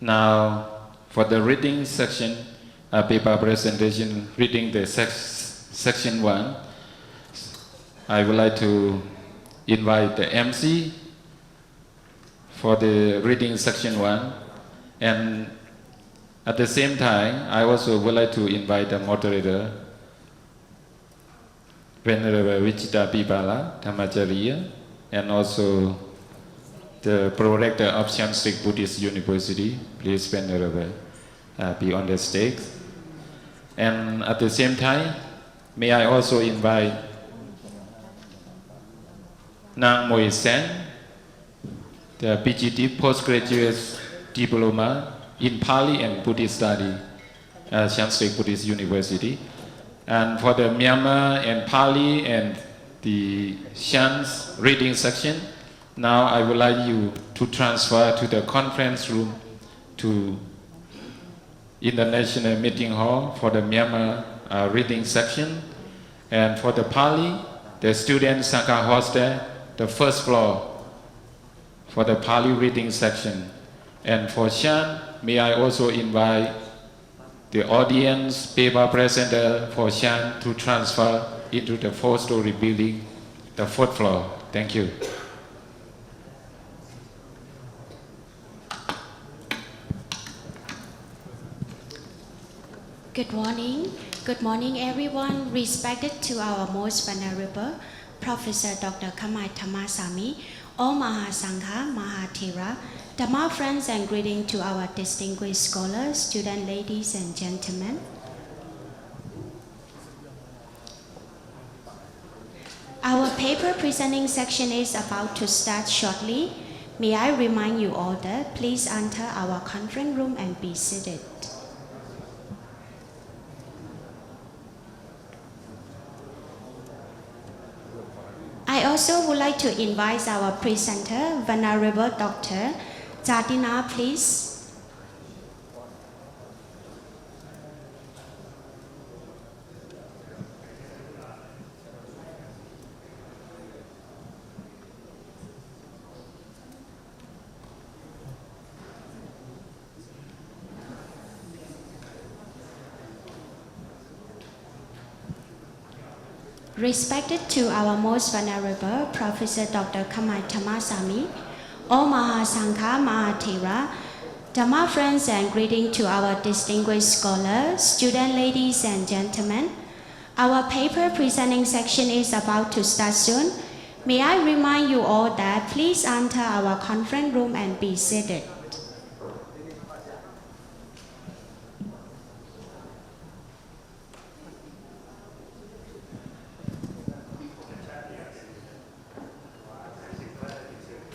Now, for the reading section, paper presentation, reading the section 1, I would like to invite the MC for the reading section 1, and at the same time, I also would like to invite the moderator, Venerable Vichita Pibala Dhammacharya, and also the Pro-Rector of Shan Buddhist University, please Venerable, be on the stage. And at the same time, may I also invite Nang Moy Sen, the PGD Postgraduate Diploma in Pali and Buddhist Study at Shan Buddhist University. And for the Myanmar and Pali and the Shan's reading section, now I would like you to transfer to the conference room to International Meeting Hall for the Myanmar reading section. And for the Pali, the student Sangha hostel, the first floor for the Pali reading section. And for Shan, may I also invite the audience paper presenter for Shan to transfer into the 4-story building, the 4th floor. Thank you. Good morning. Good morning, everyone. Respected to our most venerable Professor Dr. Kamai Dhammasami, all Mahasangha, Mahathera, Dhamma friends, and greeting to our distinguished scholars, student ladies and gentlemen. Our paper presenting section is about to start shortly. May I remind you all that please enter our conference room and be seated. I also would like to invite our presenter, Venerable Dr. Jadina, please. Respected to our most venerable Professor Dr. Kamai Dhammasami, all Mahasangha, Mahathera, Dhamma friends, and greeting to our distinguished scholars, student ladies and gentlemen. Our paper presenting section is about to start soon. May I remind you all that please enter our conference room and be seated.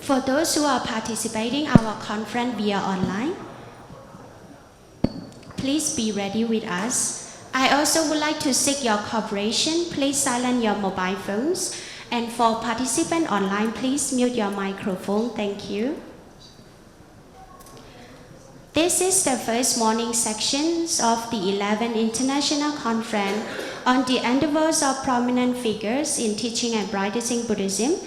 For those who are participating our conference via online, please be ready with us. I also would like to seek your cooperation. Please silence your mobile phones. And for participants online, please mute your microphone. Thank you. This is the first morning section of the 11th International Conference on the Endeavours of Prominent Figures in Teaching and Practicing Buddhism,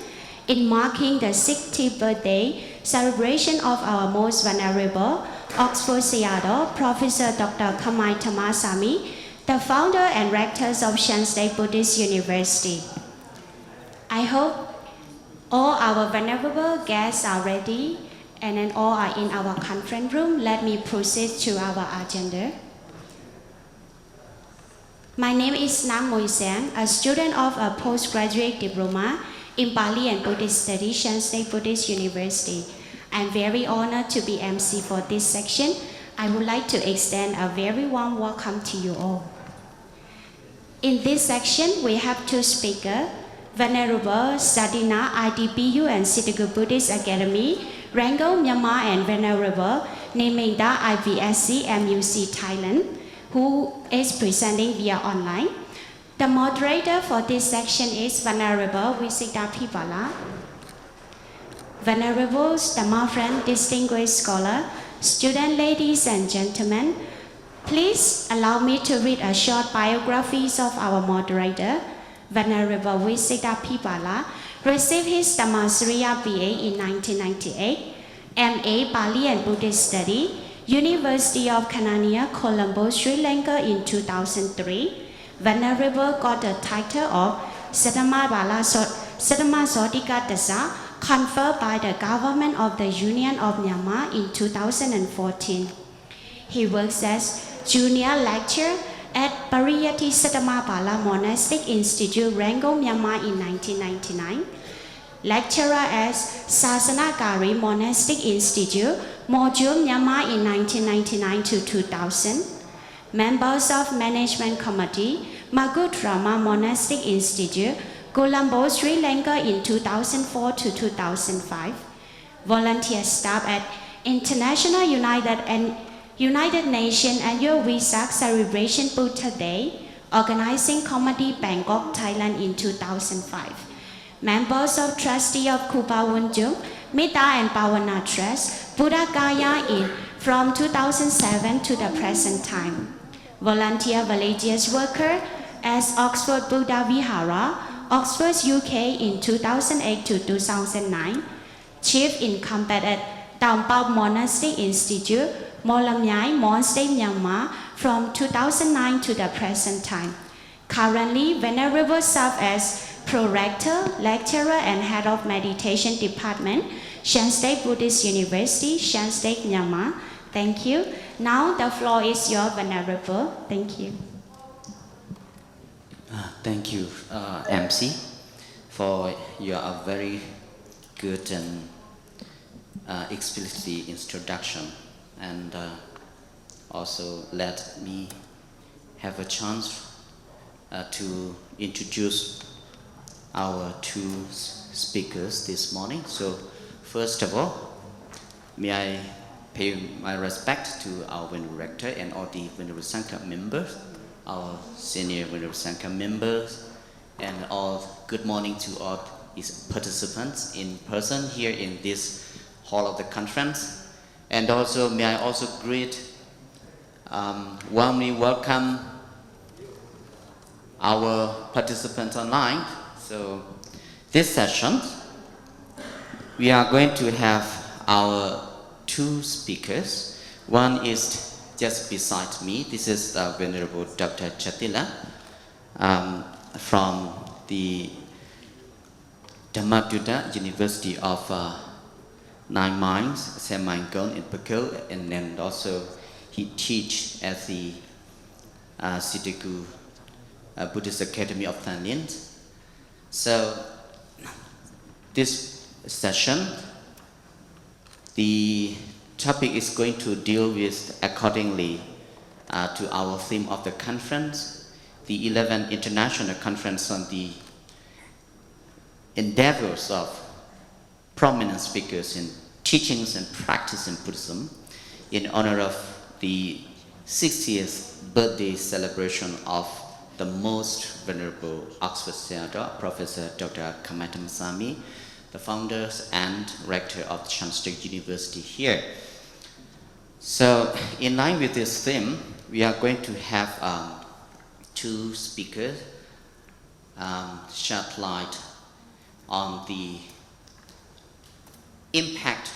in marking the 60th birthday celebration of our most venerable Oxford Sayadaw, Professor Dr. Kamai Dhammasami, the founder and rectors of Shan Buddhist University. I hope all our venerable guests are ready and then all are in our conference room. Let me proceed to our agenda. My name is Nang Moy Sen, a student of a postgraduate diploma in Pali and Buddhist Studies, Shan Buddhist University. I'm very honored to be MC for this section. I would like to extend a very warm welcome to you all. In this section, we have two speakers, Venerable Sadina IDPU and Citigu Buddhist Academy, Rango Myanmar, and Venerable Nemingda IVSC MUC Thailand, who is presenting via online. The moderator for this section is Venerable Vichita Pibala. Venerables, Dhamma friend, distinguished scholar, student ladies and gentlemen, please allow me to read a short biographies of our moderator. Venerable Vichita Pibala received his Dhammasami BA in 1998, MA Pali and Buddhist Study, University of Canania, Colombo, Sri Lanka in 2003. Venerable got the title of Saddhamma Sodika Dasa, conferred by the government of the Union of Myanmar in 2014. He works as junior lecturer at Pariyati Saddhamma Monastic Institute, Rangoon, Myanmar in 1999. Lecturer at Sasanagari Monastic Institute, Module, Myanmar in 1999 to 2000. Members of Management Committee, Magudrama Monastic Institute, Colombo, Sri Lanka in 2004 to 2005. Volunteer staff at International United Nations Annual Vesak Celebration Buddha Day, Organizing Committee, Bangkok, Thailand in 2005. Members of Trustee of Kupa Wunjung, Metta and Pavana Trust, Buddha Gaya from 2007 to the present time. Volunteer religious worker as Oxford Buddha Vihara, Oxford, UK in 2008 to 2009. Chief incumbent at Tampao Monastic Institute, Molamyai, Mon State, Myanmar from 2009 to the present time. Currently, Venerable serves as Pro-Rector, Lecturer and Head of Meditation Department, Shan State Buddhist University, Shan State, Myanmar. Thank you. Now the floor is yours, Venerable. Thank you. Thank you, MC, for your very good and explicit introduction, and also let me have a chance to introduce our two speakers this morning. So, first of all, may I pay my respect to our Venerable Rector and all the Venerable Sangha members, our senior Venerable Sangha members, and all good morning to all its participants in person here in this hall of the conference. And also, may I also warmly welcome our participants online. So, this session, we are going to have our two speakers. One is just beside me. This is the Venerable Dr. Chatila from the Dhammasami University of Nine Mines, Semaingong in Pakil, and then also he teaches at the Sitaku Buddhist Academy of Thailand. So, this session, the topic is going to deal with accordingly to our theme of the conference, the 11th International Conference on the Endeavours of prominent speakers in teachings and practice in Buddhism, in honor of the 60th birthday celebration of the most venerable Oxford Sayadaw, Professor Dr. Dhammasami, the founders and rector of Shan State University here. So, in line with this theme, we are going to have two speakers shed light on the impact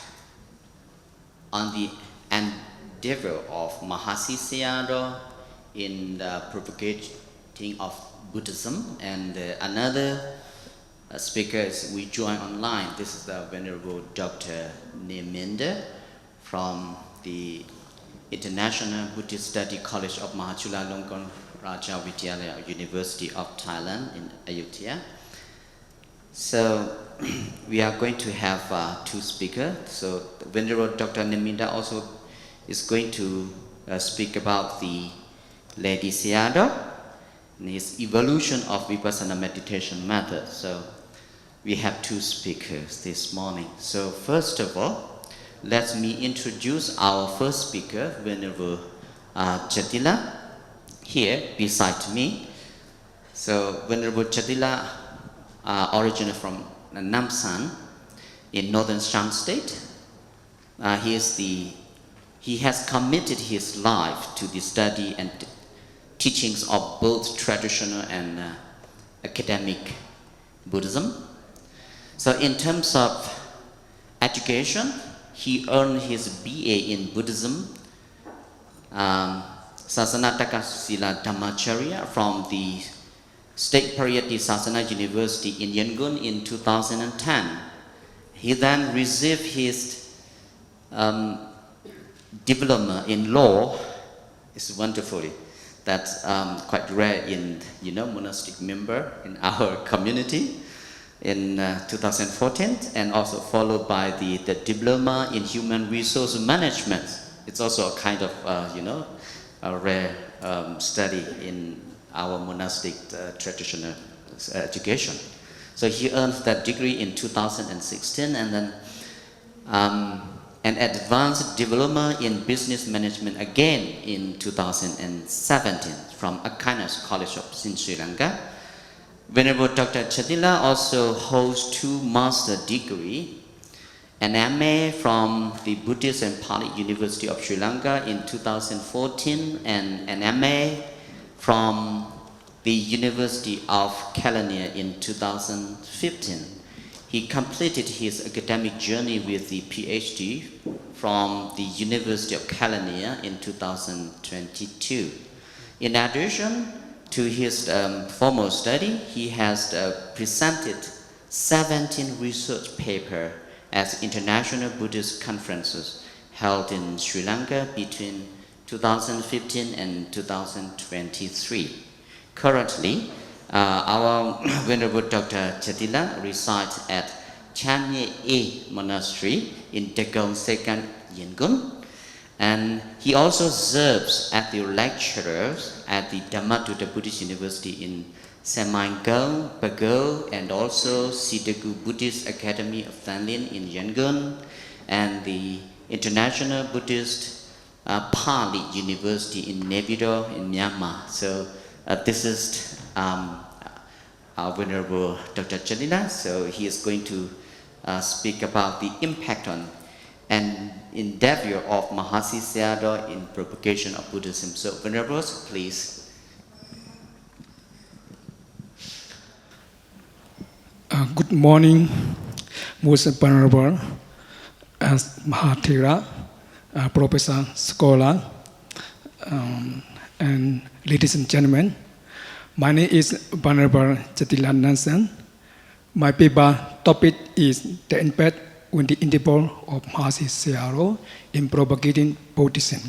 on the endeavor of Mahasi Sayadaw in the propagating of Buddhism, and another speaker we join online. This is the Venerable Dr. Neminder from the International Buddhist Study College of Mahachulalongkorn Raja Vidyalaya University of Thailand in Ayutthaya. So we are going to have two speakers. So the Venerable Dr. Neminder also is going to speak about the Lady Sayadaw and his evolution of Vipassana meditation method. So we have two speakers this morning. So first of all, let me introduce our first speaker, Venerable Chatila, here beside me. So Venerable Chatila, originally from Namsan in northern Shan State. He has committed his life to the study and teachings of both traditional and academic Buddhism. So in terms of education, he earned his BA in Buddhism Sasana Takasila Dhammacharya from the State Pariyatti Sasana University in Yangon in 2010. He then received his diploma in law. It's wonderful. That's quite rare in monastic member in our community in 2014, and also followed by the diploma in human resource management. It's also a kind of a rare study in our monastic traditional education. So he earned that degree in 2016, and then an advanced diploma in business management again in 2017 from Aquinas College of Sri Lanka. Venerable Dr. Chatila also holds 2 master degrees, an MA from the Buddhist and Pali University of Sri Lanka in 2014, and an MA from the University of California in 2015. He completed his academic journey with the PhD from the University of California in 2022. In addition to his formal study, he has presented 17 research papers at international Buddhist conferences held in Sri Lanka between 2015 and 2023. Currently, our Venerable Dr. Chatila resides at Chanye E Monastery in Degong Sekang, Yangon, and he also serves as the lecturer at the Dhammasami Buddhist University in Semangong, Bago, and also Sidagu Buddhist Academy of Thailand in Yangon, and the International Buddhist Pali University in Endeavours in Myanmar. So this is our Venerable Dr. Chatila. So he is going to speak about the impact on and endeavor of Mahasi Sayadaw in propagation of Buddhism. So Venerables, please. Good morning, most Venerable, Mahathira, Professor, Scholar, and ladies and gentlemen. My name is Venerable Chatila Nansen. My paper topic is the impact on the Endeavours of Mahasi Sayadaw in propagating Buddhism.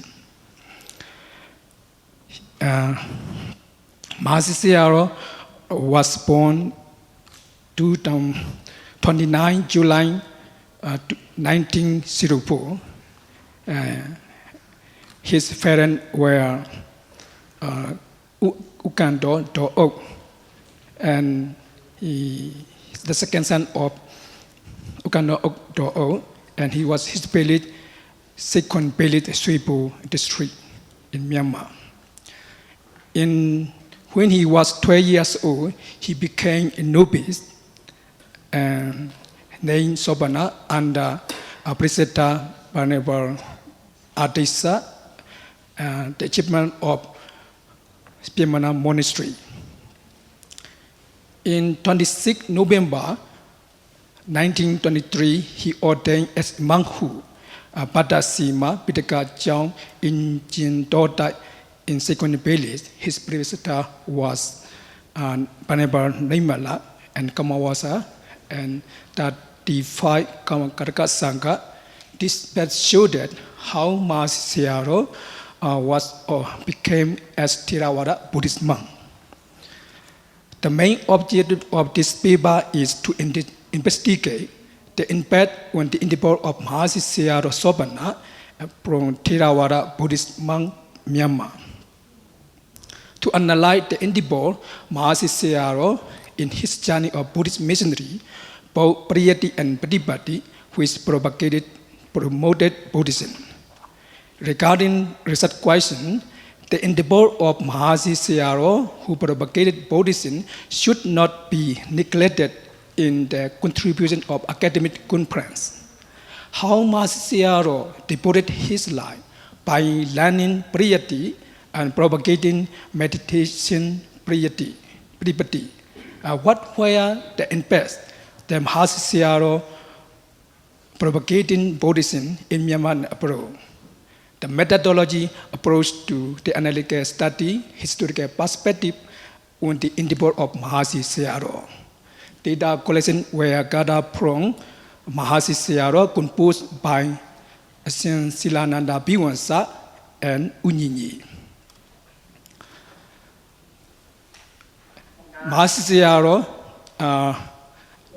Mahasi Sayadaw was born 29 July 1904. His parents were Ukando Do'ok, and he is the second son of Ukando Do'ok, and he was his village, second village, Suipu district in Myanmar. When he was 12 years old, he became a novice and named Sobana under Preceptor Venerable Adisa, the achievement of Spirmana Monastery. In 26 November 1923, he ordained as monkhood Padasima Pitaka Chang in Jindotai in second village. His preceptor was Venerable Nimala and Kamawasa, and that defied Kamakaraka Sangha. This showed that how Mahasi Sayadaw became as Theravada Buddhist monk. The main objective of this paper is to investigate the impact on the Endeavours of Mahasi Sayadaw Sobana from Theravada Buddhist monk Myanmar. To analyze the Endeavours, Mahasi Sayadaw in his journey of Buddhist missionary, both Pariyatti and Pratipatti, which promoted Buddhism. Regarding research question, the endeavor of Mahasi Sayadaw, who propagated Buddhism, should not be neglected in the contribution of academic conference. How Mahasi Sayadaw devoted his life by learning Pariyatti and propagating meditation Pratipatti. What were the impacts that Mahasi Sayadaw propagating Buddhism in Myanmar and abroad? the methodology approach to the analytical study, historical perspective on the endeavor of Mahasi Sayadaw. Data collection were gathered from Mahasi Sayadaw, composed by Shan Silananda Biwansa and Unyinyi. Mahasi Sayadaw,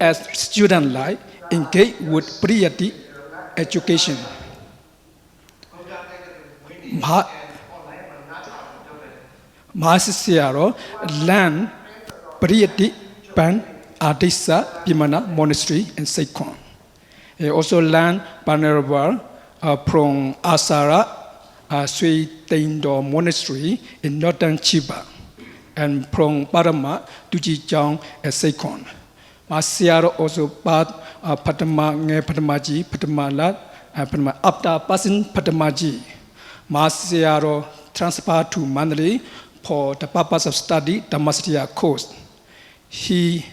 as student life, engaged with priority education. Mahasi Sayadaw learned priority Pan Adisa Bimana Monastery in Saikon. He also learned Venerable from Asara Sui Teindo Monastery in northern Chiba, and from Parama Tujijang at Saikon. Mahasi Sayadaw also part Patama Nge Patamaji, Patamalat, Patama after passing Patamaji. Mahasi Sayadaw transferred to Manali for the purpose of study Dhammasami course. He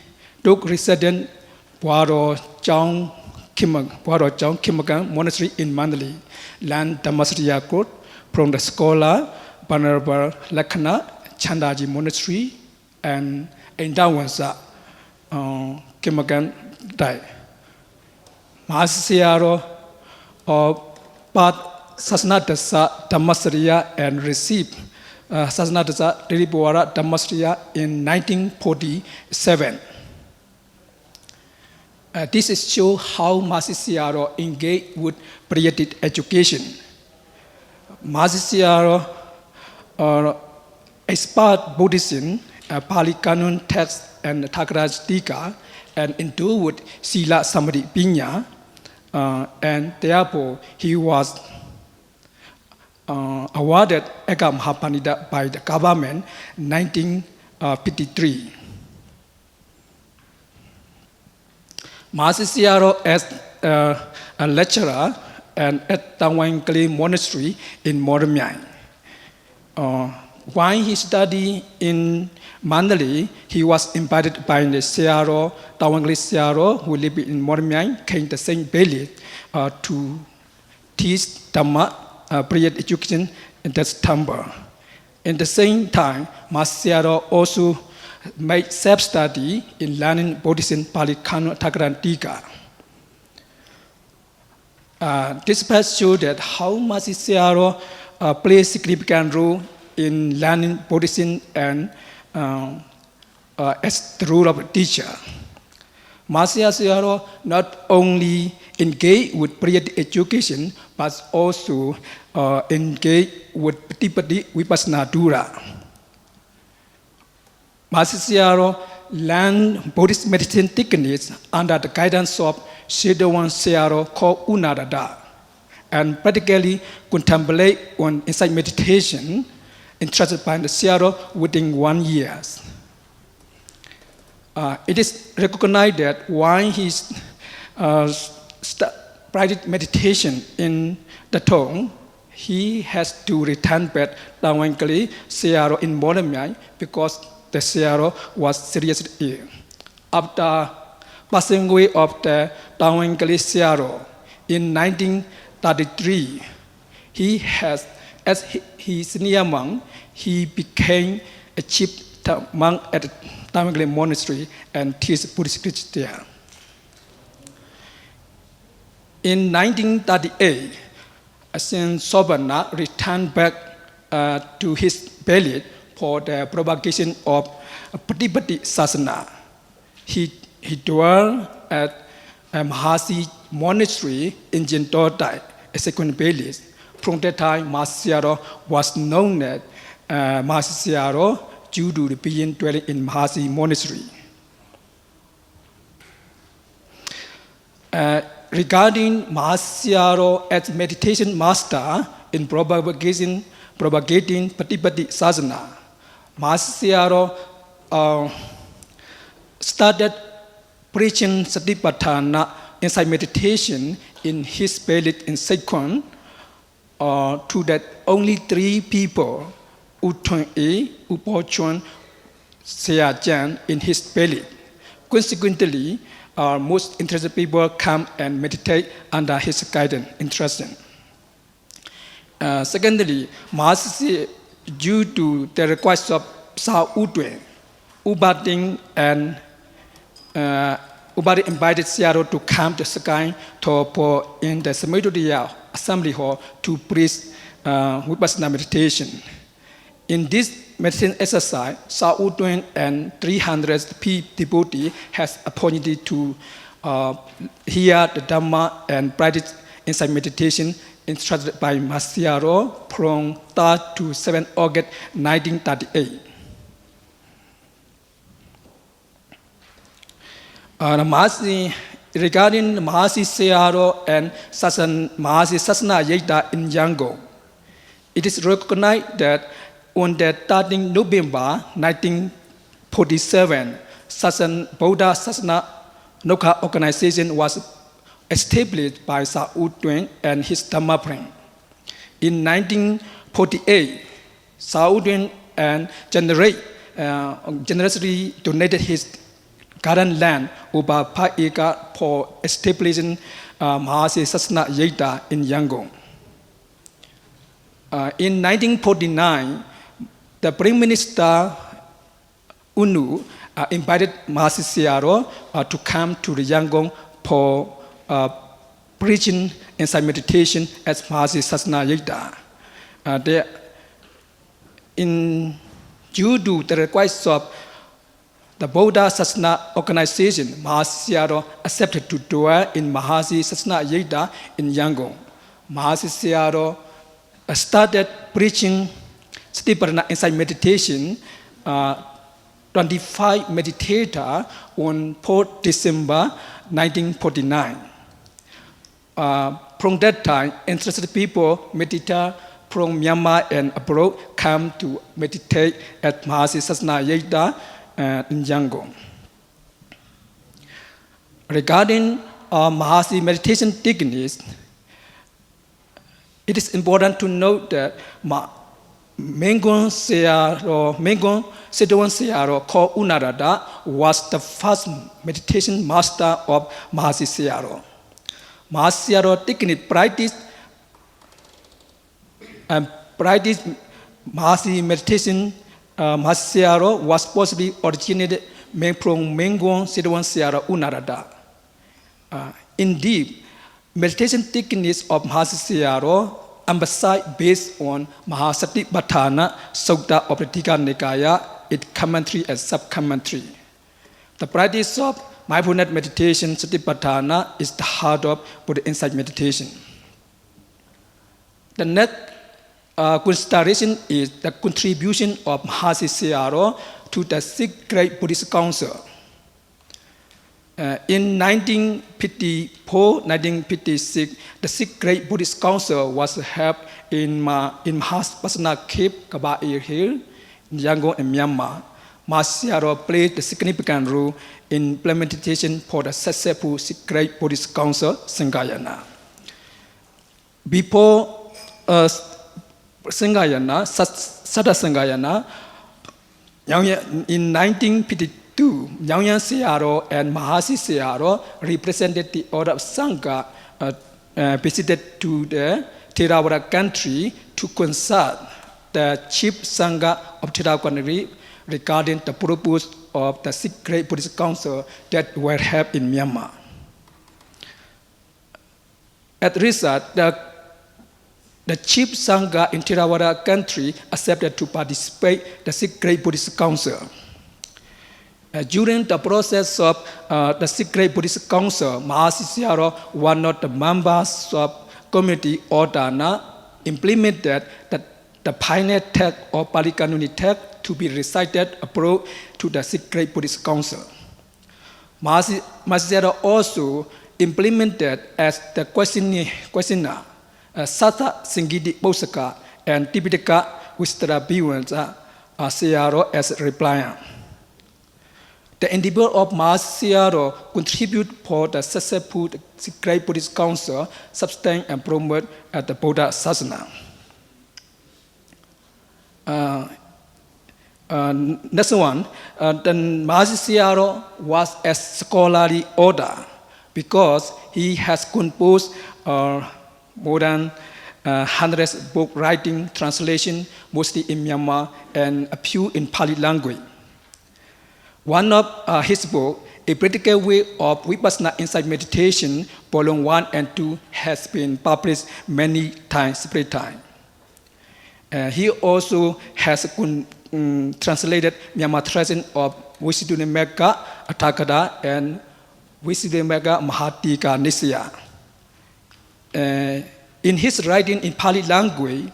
took residence Waro Chang Kimagan Monastery in Manali, learned Dhammasami course from the scholar Venerable Lakhana Chandaji Monastery and Endeavours Kimagan died. Mahasi Sayadaw part Sasnadasa Dhammasami and received Sasnadasa Diribuara Dhammasami in 1947. This is show how Mahasi Sayadaw engaged with priority education. Mahasi Sayadaw expert Buddhism, Pali Canon text and Thakaraj Tika, and into with Sila Samadhi Pinya, and therefore he was awarded Eka Mahapanida by the government in 1953. Mahasi Sayadaw as a lecturer and at Tangwangkali Monastery in Moramyai. While he studied in Mandalay, he was invited by the Sayadaw, Tangwangkali Sayadaw, who lived in Moramyai, came the same village to teach Dhamma prior education in that temple. At the same time, Mahasi Sayadaw also made self-study in learning Buddhism, Pali Canon, Thakaraj Tika. This past shows that how Mahasi Sayadaw plays a significant role in learning Buddhism and as the role of a teacher. Mahasi Sayadaw not only engaged with prior education, but also engaged with Patipati Vipassana Dura. Mahasi Sayadaw learned Buddhist meditation techniques under the guidance of Sayadaw Sayadaw called Unadada, and practically contemplate on insight meditation entrusted by the Sayadaw within 1 year. It is recognized that while he practiced meditation in the tomb, he has to return back to Tangwangkali Sayadaw in Moramyai because the Sayadaw was seriously ill. After passing away of the Tangwangkali Sayadaw in 1933, he has, as his senior monk, he became a chief monk at the Tangwangkali Monastery and teach Buddhist literature there. In 1938, Shan Sobana returned back to his village for the propagation of Patipati Sasana. He dwelled at Mahasi Monastery in Jintotai, a second village. From that time, Mahasi Sayadaw was known as Mahasi Sayadaw due to the being dwelling in Mahasi Monastery. Regarding Mahasi Sayadaw as meditation master in propagating Patipati Sasana, Mahasi Sayadaw started preaching Satipatthana insight meditation in his village in Saikon to that only 3 people, Uthon A, Upochon, Seajan in his village. Consequently, most interested people come and meditate under his guidance, interesting. Secondly, Mahasi, due to the request of Sa Udwe, Ubading and Ubadi invited Sayadaw to come to Sakai Topo in the Samitudia Assembly Hall to preach Vipassana meditation. In this meditation exercise, Sa Udwe and 300 devotees has opportunity to hear the Dhamma and practice insight meditation instructed by Sayadaw from 3rd to 7th August 1938. Regarding Mahasi Sayadaw and Mahasi Sasana Yeda in Yangon, it is recognized that on the 13th November 1947, Buddha Sasana Noka organization was established by Sa Udwe and his Dhamma friend. In 1948, Sa Udwe and generously donated his garden land over 5 acres for establishing Mahasi Sasana Yeda in Yangon. In 1949, the Prime Minister Unu invited Mahasi Sayadaw to come to the Yangon for preaching insight meditation as Mahasi Sasana Yeda. Due to the request of the Buddha Sasana organization, Mahasi Sayadaw accepted to dwell in Mahasi Sasana Yeda in Yangon. Mahasi Sayadaw started preaching Satipatthana insight meditation 25 meditator on 4th December 1949. From that time, interested people, meditator from Myanmar and abroad, come to meditate at Mahasi Sasana Yeda in Yangon. Regarding Mahasi meditation techniques, it is important to note that Mengon Sedawan Sayadaw called Unarada was the first meditation master of Mahasi Sayadaw. Mahasi Sayadaw technique practiced Mahasi meditation. Mahasi Sayadaw was possibly originated from Mengon Sedawan Sayadaw Unarada. Indeed, meditation techniques of Mahasi Sayadaw emphasize based on Mahasatipatthana Sutta of the Tika Nikaya, its commentary and sub-commentary. The practice of mindfulness meditation, Satipatthana, is the heart of Buddhist insight meditation. The next consideration is the contribution of Mahasi Sayadaw to the Sixth Great Buddhist Council. In 1954-1956, the Sixth Great Buddhist Council was held in Mahaspasana Cave, Kaba'ir Hill, in Yangon and Myanmar. Mahasi Sayadaw played a significant role in implementation for the successful Sixth Great Buddhist Council, Sangayana. Before Sangayana, Sada Sangayana, in 1952, Nyangyan Sayadaw and Mahasi Sayadaw represented the order of Sangha visited to the Theravada country to consult the chief Sangha of Theravada country regarding the purpose of the Sixth Great Buddhist Council that were held in Myanmar. At result, the chief Sangha in Theravada country accepted to participate in the Sixth Great Buddhist Council. During the process of the Sixth Great Buddhist Council, Mahasi Sayadaw, one of the members of community Ordana, implemented the pioneer text or Pali Kanuni text to be recited abroad to the Sixth Great Buddhist Council. Mahasi Sayadaw also implemented as the questioner Sata Singidi Bosaka and Tipitaka Vistara Bhivansa Sayadaw as repliant. The endeavor of Mahasi Sayadaw contribute for the successful Great Buddhist Council, sustain and promote at the Buddha Sasana. Next one, the Mahasi Sayadaw was a scholarly order because he has composed more than hundreds of book writing, translation, mostly in Myanmar, and a few in Pali language. One of his books, A Practical Way of Vipassana Insight Meditation, Volume 1 and 2, has been published many times, separate times. He also has translated Myanmar tradition of Visuddhimagga Atthakatha and Visuddhimagga Mahatika Nisaya. In his writing in Pali language,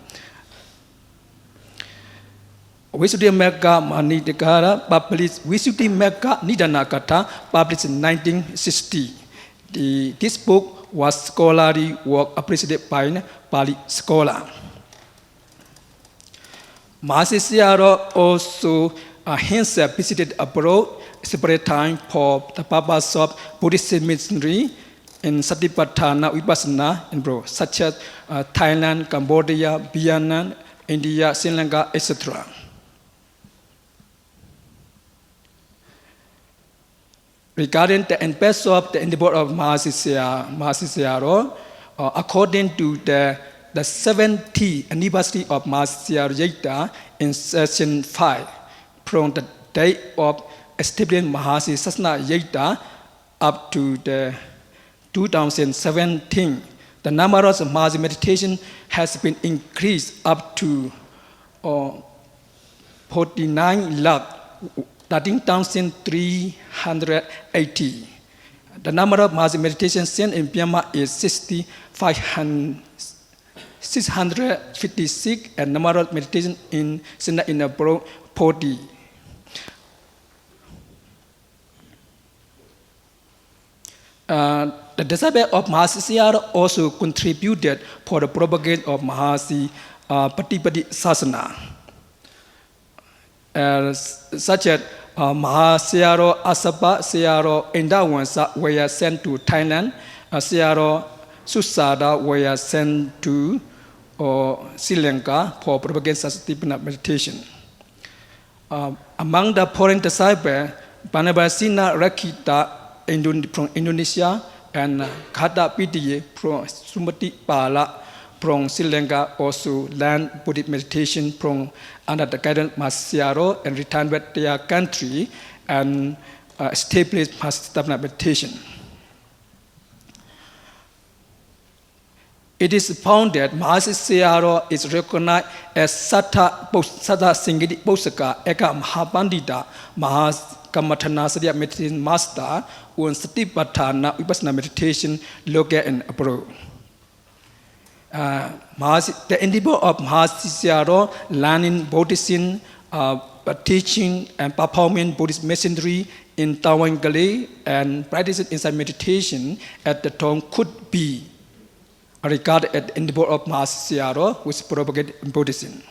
Visuddhimagga Mahatika published Visuddhimagga Nidanakatha, published in 1960. This book was scholarly work appreciated by Pali scholar. Mahasi Sayadaw also himself visited abroad separate time for the purpose of Buddhist missionary in Satipatthana Vipassana in abroad, such as Thailand, Cambodia, Vietnam, India, Sri Lanka, etc. Regarding the impacts of the Endeavours of Mahasi Sayadaw, according to the 70th anniversary of Mahasi Sayadaw in session 5, from the date of establishing Mahasi Sasana Yeta up to the 2017, the number of Mahasi meditation has been increased up to 49 lakh. 13,380. The number of Mahasi meditation centers in Myanmar is 656, and number of meditation in center in abroad 40. The disciples of Mahasi Sayadaw also contributed for the propagation of Mahasi Patipati Sasana, such as Sayadaw Asapa, Sayadaw Endeavours were sent to Thailand, Sayadaw Susada were sent to Sri Lanka for propagation of meditation. Among the foreign disciples, Dhammasami Rector from Indonesia and Khata Pitiye from Sumati Pala from Sri Lanka also learned Buddhist meditation from under the guidance of Mahasi Sayadaw and returned back to their country and established Mahasi meditation. It is found that Mahasi Sayadaw is recognized as Sattha Singiti Posaka Eka Mahapandita Mahakamatthana Sariya meditation master on Satipatthana Vipassana meditation located in abroad. The endeavor of Mahasi Sayadaw learning Buddhism, teaching and performing Buddhist missionary in Tawangale and practicing insight meditation at the time could be regarded as the endeavor of Mahasi Sayadaw, which propagated Buddhism.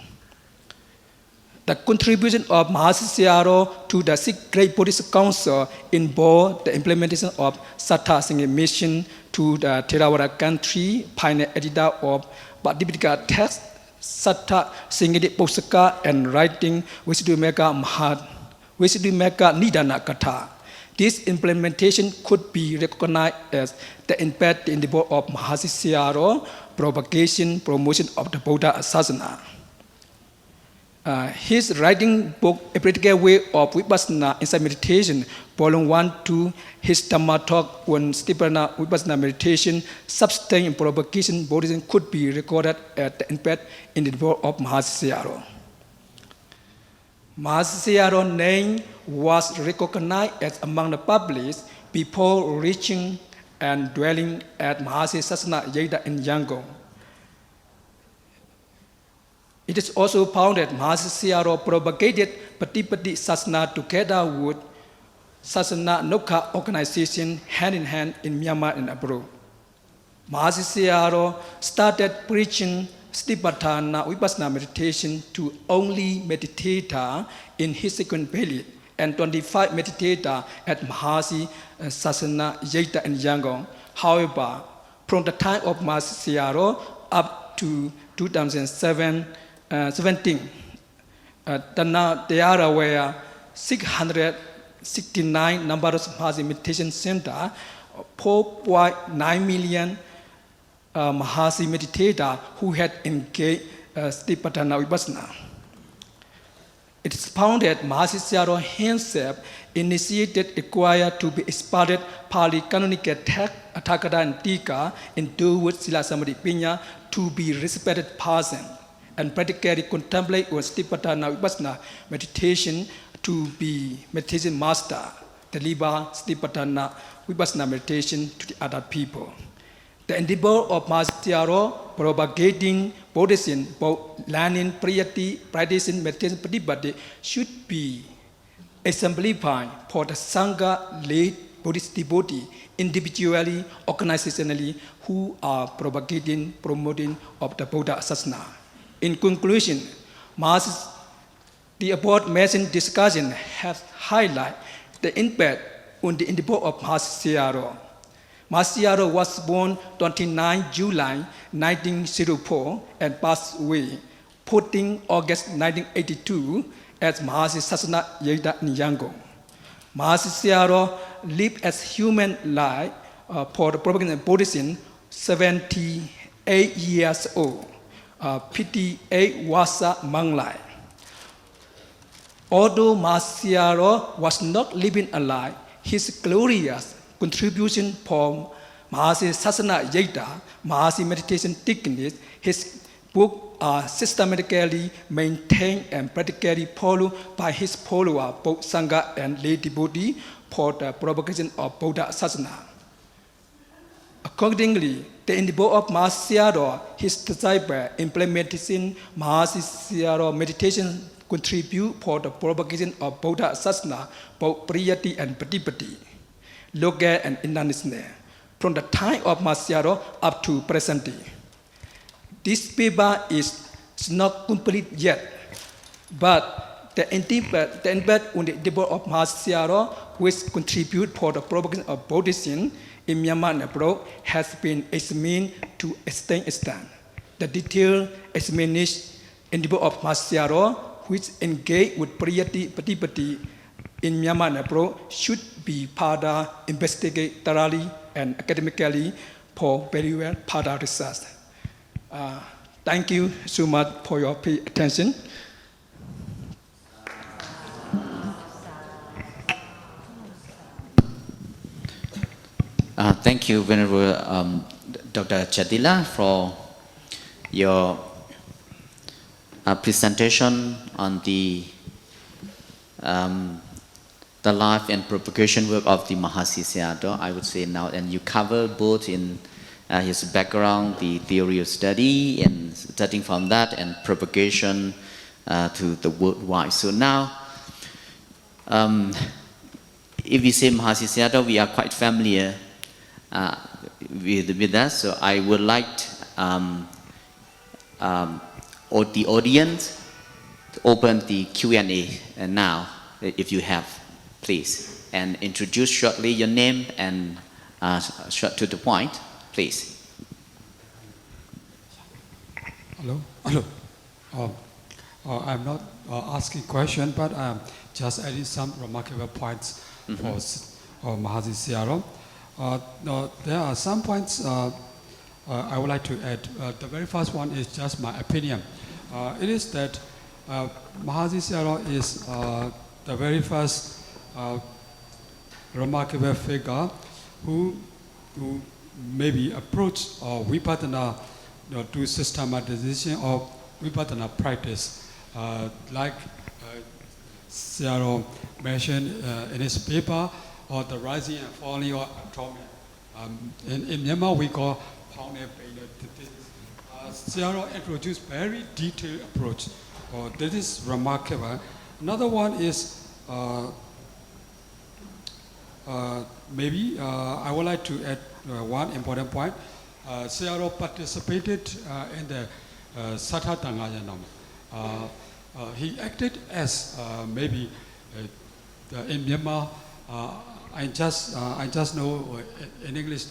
The contribution of Mahasi Sayadaw to the Sixth Great Buddhist Council involved the implementation of Sattha Singha mission to the Theravada country, pioneer editor of Bhattipitaka text, Sattha Singha Posaka, and writing Visuddhimagga Nidanakatha. This implementation could be recognized as the impact in the book of Mahasi Sayadaw, propagation, promotion of the Buddha Sasana. His writing book, A Practical Way of Vipassana Insight Meditation, Volume 1 to his Dhamma talk on Stipana Vipassana Meditation, Substance Propagation Buddhism could be recorded at the impact in the book of Mahasi Sayadaw. Mahasi Sayadaw's name was recognized as among the published before reaching and dwelling at Mahasi Sasana Yeda in Yangon. It is also found that Mahasi Sayadaw propagated Patipati Sasana together with Sasana Nokha organization hand in hand in Myanmar and abroad. Mahasi Sayadaw started preaching Satipatthana Vipassana meditation to only meditator in his second period and 25 meditator at Mahasi Sasana Yeda in Yangon. However, from the time of Mahasi Sayadaw up to 2017, there were 669 number of Mahasi meditation center, 4.9 million Mahasi meditator who had engaged Satipatthana Vipassana. It is found that Mahasi Sayadaw himself initiated required to be expounded Pali canonical text, Athakatha and Tika, Endeavours, Sila Samadhi Pinya to be respected person and practically contemplate with Satipatthana Vipassana meditation to be meditation master, deliver Satipatthana Vipassana meditation to the other people. The endeavor of Mahasi Sayadaw propagating Buddhism, both learning, practicing meditation, pratipatti, should be exemplified for the Sangha lay Buddhist devotee, individually, organizationally, who are propagating, promoting of the Buddha Sasana. In conclusion, the above mentioned discussion has highlighted the impact on the endeavor of Mahasi Sayadaw. Mahasi Sayadaw was born 29 July 1904 and passed away 14 August 1982 as Mahasi Sasana Yeda in Yangon. Mahasi Sayadaw lived as human life for the propaganda of Buddhism 78 years old, 58 Vasa monk life. Although Mahasi Sayadaw was not living alive, his glorious contribution from Mahasi Sasana Yeda, Mahasi meditation techniques, his books are systematically maintained and practically followed by his followers, both Sangha and lay devotee, for the propagation of Buddha Sasana. Accordingly, the endeavor of Mahasi Sayadaw, his disciple, implementing Mahasi Sayadaw meditation contribute for the propagation of Buddha Sasana, both priyati and pratipatti, local and international, from the time of Mahasi Sayadaw up to present day. This paper is not complete yet, but the impact on the endeavor of Mahasi Sayadaw, which contribute for the propagation of Buddhism in Myanmar and abroad, has been examined to extent. The detailed examination endeavor of Mahasi Sayadaw, which engage with priyati pratipatti in Myanmar and abroad, should be further investigated thoroughly and academically for very well further research. Thank you so much for your attention. Thank you, Venerable Dr. Chadila, for your presentation on the life and propagation work of the Mahasi Sayadaw, I would say now, and you cover both in his background, the theory of study, and starting from that, and propagation to the worldwide. So now, if we say Mahasi Sayadaw, we are quite familiar with that. So I would like the audience to open the Q&A now, if you have, please, and introduce shortly your name and short to the point, please. Hello. I'm not asking question, but I'm just adding some remarkable points for Mahasi Sayadaw. There are some points I would like to add. The very first one is just my opinion. It is that Mahasi Sayadaw is the very first remarkable figure who maybe approached Vipassana to systematization of Vipassana practice, like Sayadaw mentioned in his paper, or the rising and falling of atomic. In Myanmar, we call Sayadaw introduced very detailed approach. That is remarkable. Another one is maybe I would like to add one important point. Sayadaw participated in the Satha Tangayanam. He acted as maybe in Myanmar. I just know in English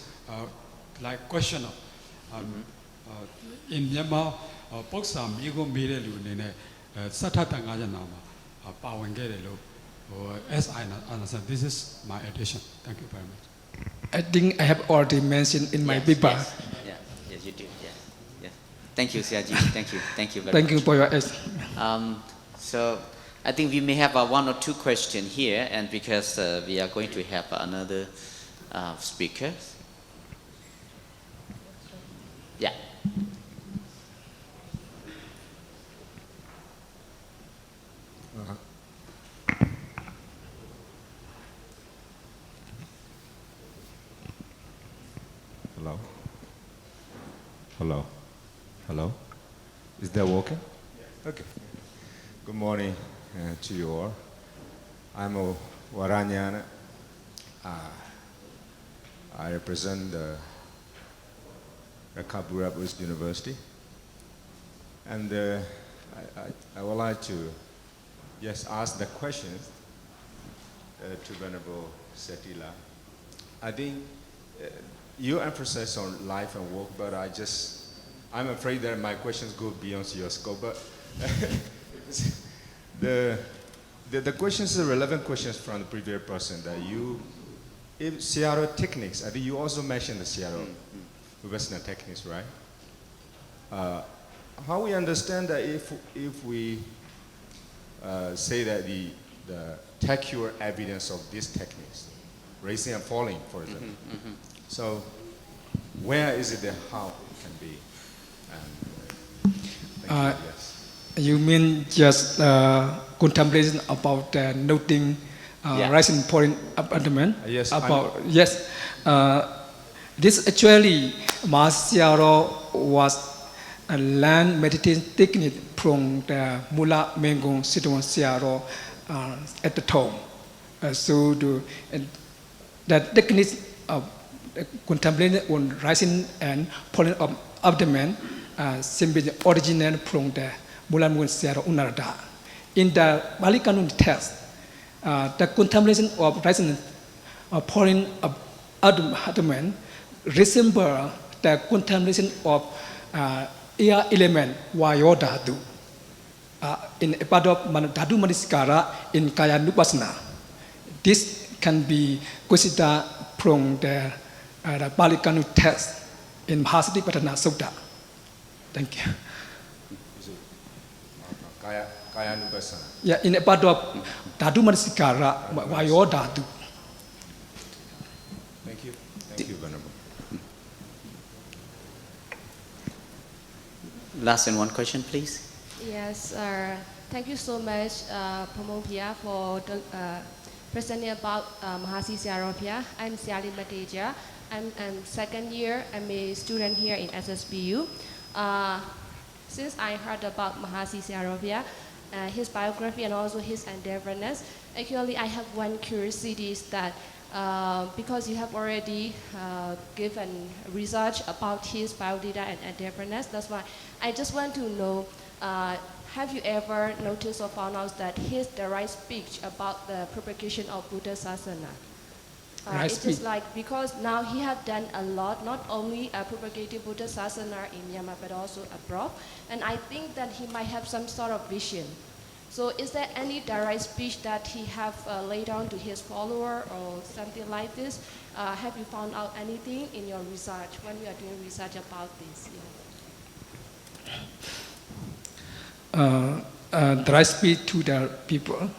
like questioner. In Myanmar, Boksam Migo Mire Lunine Satha Tangayanam Pawangere. As I understand, this is my addition. Thank you very much. I think I have already mentioned in my paper. Yes, you Thank you, Siaji. Thank you very Thank much. you for your answer. So I think we may have one or two questions here, and because we are going to have another speaker. Yeah. Hello? Hello? Hello? Is that working? Okay. Good morning to you all. I'm a Waranyana. I represent the Rector Buddhist University. And I would like to just ask the questions to Venerable Setila. I think you emphasize on life and work, but I'm afraid that my questions go beyond your scope. But the questions are relevant questions from the previous person that if Sayadaw techniques, I think you also mentioned the Sayadaw Western techniques, right? How we understand that if we say that the textual evidence of these techniques, raising and falling, for example. So where is it that how it can be? Thank you. Yes. You mean just contemplation about noting rising point abandonment? Yes. Yes. This actually, Sayadaw was a learned meditation technique from the Mula Mengung Siddhwan Sayadaw at the time. So that technique of contemplating on rising and falling of abdomen simply original from the Mula Mengung Sayadaw Unarada. In the Bali Kanun text, the contemplation of rising or falling of abdomen resemble the contemplation of air element Vayodhatu in a part of Dhatu Manasikara in Kaya Nupassana. This can be considered from the Bali Kanu text in Mahasatipatthana Sutta. Thank you. Kaya Nupassana. Yeah, in a part of Dhatu Manasikara Vayodhatu. Thank you. Thank you, Venerable. Last and one question, please. Yes, thank you so much, Pamopia, for presenting about Mahasi Sayadaw. I'm Siali Mateja. I'm second year. I'm a student here in SSBU. Since I heard about Mahasi Sayadaw, his biography and also his endeavorness, actually I have one curiosity is that because you have already given research about his biodata and endeavorness, that's why I just want to know, have you ever noticed or found out that the right speech about the propagation of Buddha Sasana? It's just like, because now he have done a lot, not only propagating Buddha Sasana in Myanmar, but also abroad. And I think that he might have some sort of vision. So is there any direct speech that he have laid down to his follower or something like this? Have you found out anything in your research when you are doing research about this? Direct speech to the people.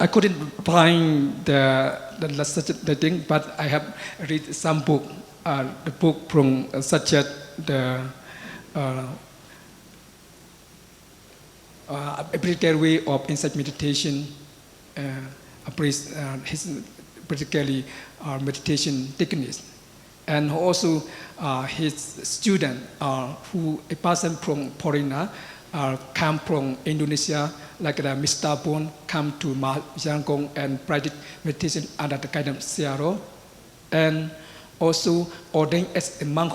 I couldn't find the thing, but I have read some book. The book from such as the particular way of insight meditation, his particularly meditation techniques, and also his student who a person from foreigner come from Indonesia, like Mr. Bon, come to Yangon and practice meditation under the guidance of Sayadaw, and also ordained as a monk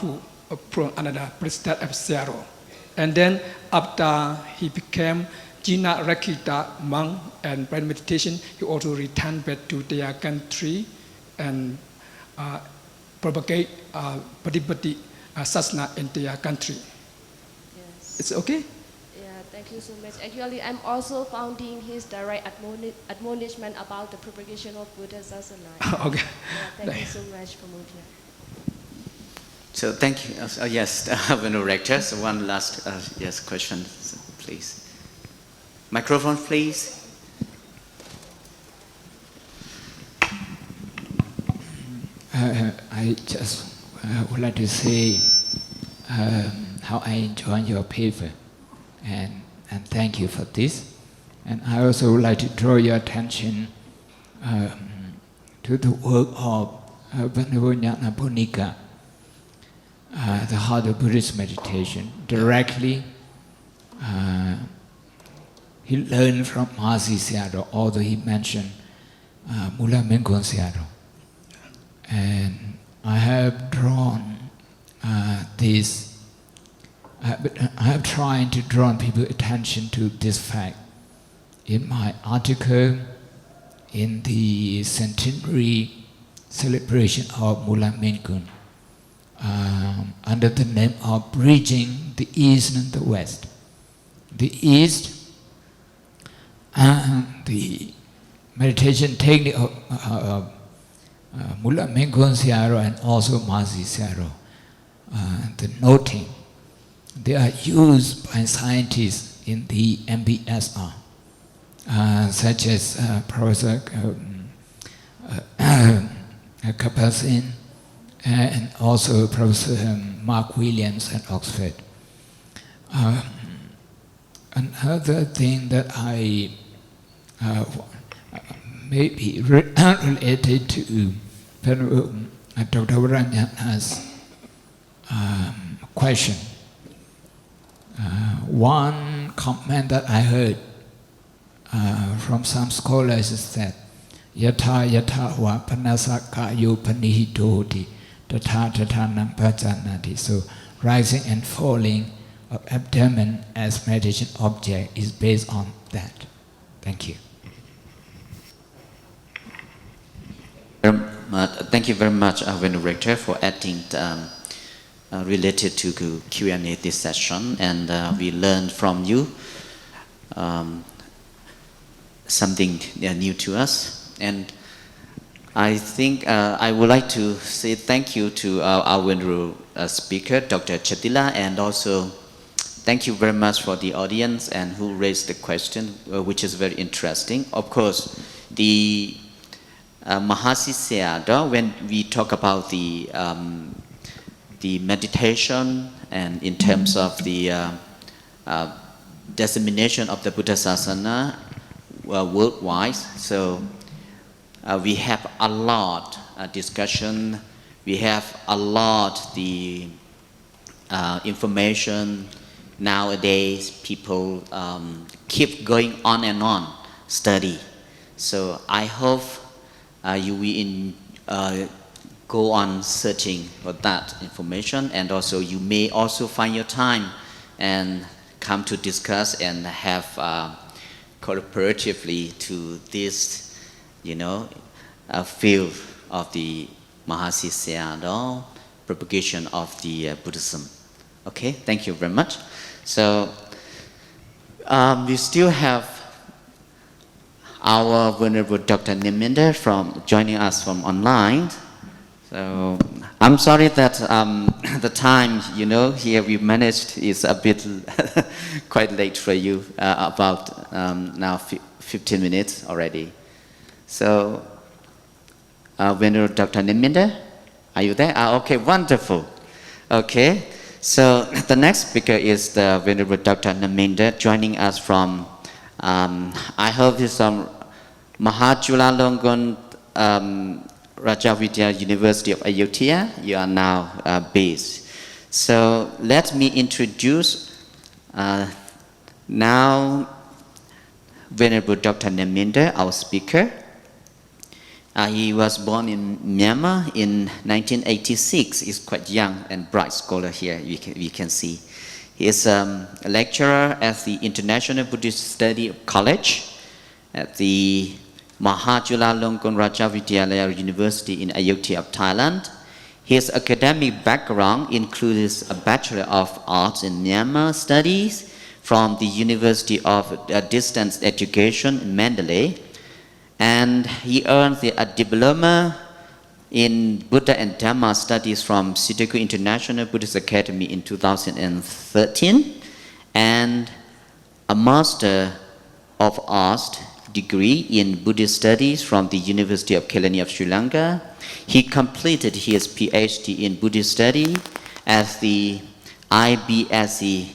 from another president of Sayadaw. And then after he became Jina Rakita monk and practice meditation, he also returned back to their country and propagate Patipati Sasana in their country. Yes. It's okay? Thank you so much. Actually, I'm also founding his direct admonishment about the propagation of Buddha Sasana. Okay. Thank you so much, Pamopia. So thank you. Yes, Venerable Rector. So one last yes question, please. Microphone, please. I just would like to say how I enjoy your paper, and thank you for this. And I also would like to draw your attention to the work of Venerable Nyanaponika, the Heart of Buddhist Meditation. Directly, he learned from Mahasi Sayadaw, although he mentioned Mula Mengon Sayadaw. And I have drawn this, I have tried to draw people's attention to this fact in my article in the centenary celebration of Mula Mengun, under the name of Bridging the East and the West. The East, the meditation technique of Mula Mengun Sayadaw and also Mahasi Sayadaw, the noting, they are used by scientists in the MBSR, such as Professor Kapasin and also Professor Mark Williams at Oxford. Another thing that I may be related to Dr. Varanyana's question. One comment that I heard from some scholars is that yatha yatha wa panasaka yo panihitoti tatha tatha nampajanati. So rising and falling of abdomen as meditation object is based on that. Thank you. Thank you very much, Venerable Rector, for adding related to Q&A this session, and we learned from you something new to us. And I think I would like to say thank you to our Venerable speaker, Dr. Chatila, and also thank you very much for the audience and who raised the question, which is very interesting. Of course, the Mahasi Sayadaw, when we talk about the meditation and in terms of the dissemination of the Buddha Sasana worldwide, so we have a lot discussion, we have a lot the information. Nowadays, people keep going on and on study. So I hope you will go on searching for that information, and also you may also find your time and come to discuss and have cooperatively to this, field of the Mahasi Sayadaw, propagation of the Buddhism. Okay, thank you very much. So we still have our Venerable Dr. Niminder joining us from online. So I'm sorry that the time, here we managed is a bit quite late for you, about now 15 minutes already. So Venerable Dr. Niminder, are you there? Okay, wonderful. Okay, so the next speaker is the Venerable Dr. Niminder, joining us from, I hope it's from Mahachulalongkorn Rajavidya University of Ayutthaya. You are now based. So let me introduce now Venerable Dr. Niminder, our speaker. He was born in Myanmar in 1986. He's quite young and bright scholar here, we can see. He is a lecturer at the International Buddhist Study College at the Mahachulalongkorn Rajavidyalaya University in Ayutthaya of Thailand. His academic background includes a Bachelor of Arts in Myanmar Studies from the University of Distance Education in Mandalay, and he earned a Diploma in Buddha and Dhamma studies from Sitaku International Buddhist Academy in 2013, and a Master of Arts degree in Buddhist Studies from the University of Kelani of Sri Lanka. He completed his PhD in Buddhist Study at the IBSE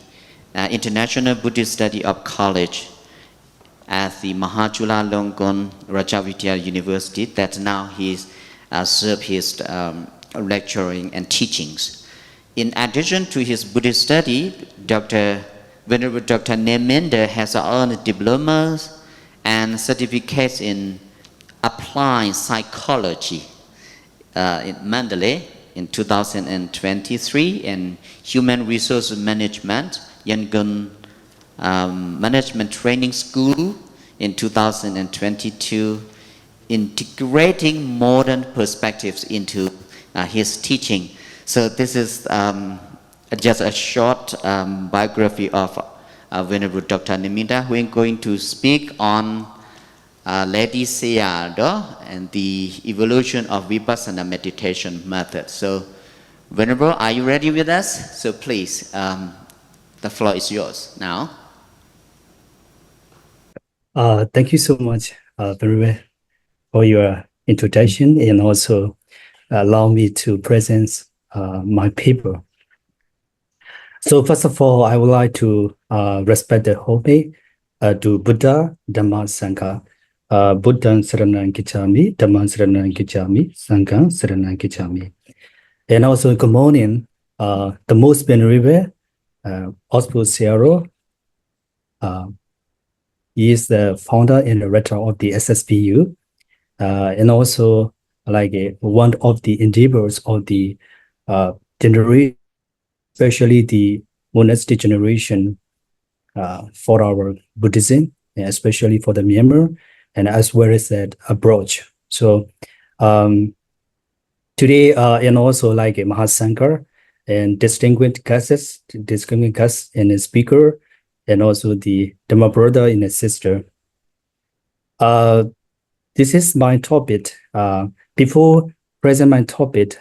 International Buddhist Study of College at the Mahachulalongkorn Rajavidyal University, that now he's served his lecturing and teachings. In addition to his Buddhist study, Venerable Dr. Nemender has earned diplomas and certificates in applied psychology in Mandalay in 2023, and human resource management, Yangon Management Training School in 2022, integrating modern perspectives into his teaching. So this is just a short biography of Venerable Dr. Nemenda, who is going to speak on Lady Sayadaw and the evolution of Vipassana meditation method. So, Venerable, are you ready with us? So please, the floor is yours now. Thank you so much, Venerable, for your introduction, and also allow me to present my paper. So first of all, I would like to respect the homage to Buddha, Dhamma, Sangha. Buddhaṃ Saraṇaṃ Gacchāmi, Dhammaṃ Saraṇaṃ Gacchāmi, Sanghaṃ Saraṇaṃ Gacchāmi. And also good morning, the most venerable Hospital Sayadaw is the founder and the rector of the SSPU, and also like one of the endeavors of the generation, especially the monastic generation for our Buddhism, and especially for the Myanmar, and as well as that approach. So today, and also like a Mahasankar and distinguished guests and the speaker, and also the Dhamma brother and the sister. This is my topic. Before present my topic,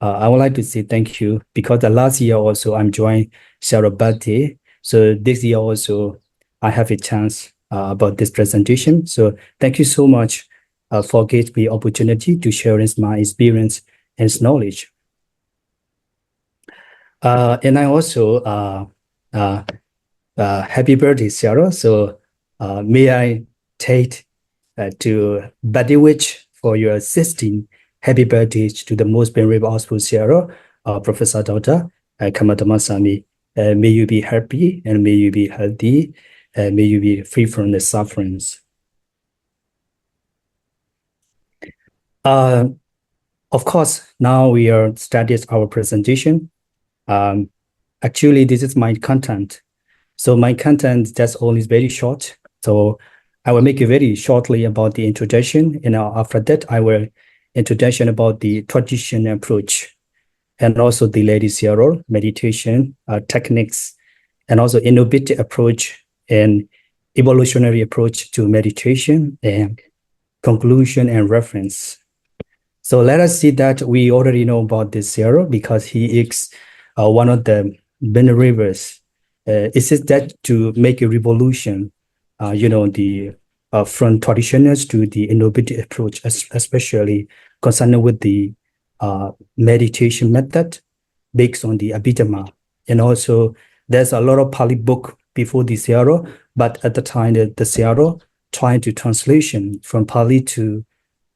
I would like to say thank you, because the last year also I'm joined Sayadaw Bhatti. So this year also I have a chance about this presentation. So thank you so much for giving me opportunity to share my experience and knowledge. And I also happy birthday, Sayadaw. So may I take to Bhatti wish for your assisting happy birthday to the most venerable Hospital Sayadaw, Professor Dr. Dhammasami. May you be happy and may you be healthy and may you be free from the sufferings. Of course, now we are studying our presentation. Actually, this is my content. So my content that's only very short. So I will make it very shortly about the introduction, and after that I will introduction about the traditional approach, and also the Lady Sayadaw meditation techniques, and also innovative approach and evolutionary approach to meditation, and conclusion and reference. So let us see that we already know about this Sayadaw because he is one of the venerables. It says that to make a revolution, from traditionals to the innovative approach, especially concerned with the meditation method based on the Abhidhamma. And also there's a lot of Pali book before the Sayadaw, but at the time the Sayadaw trying to translation from Pali to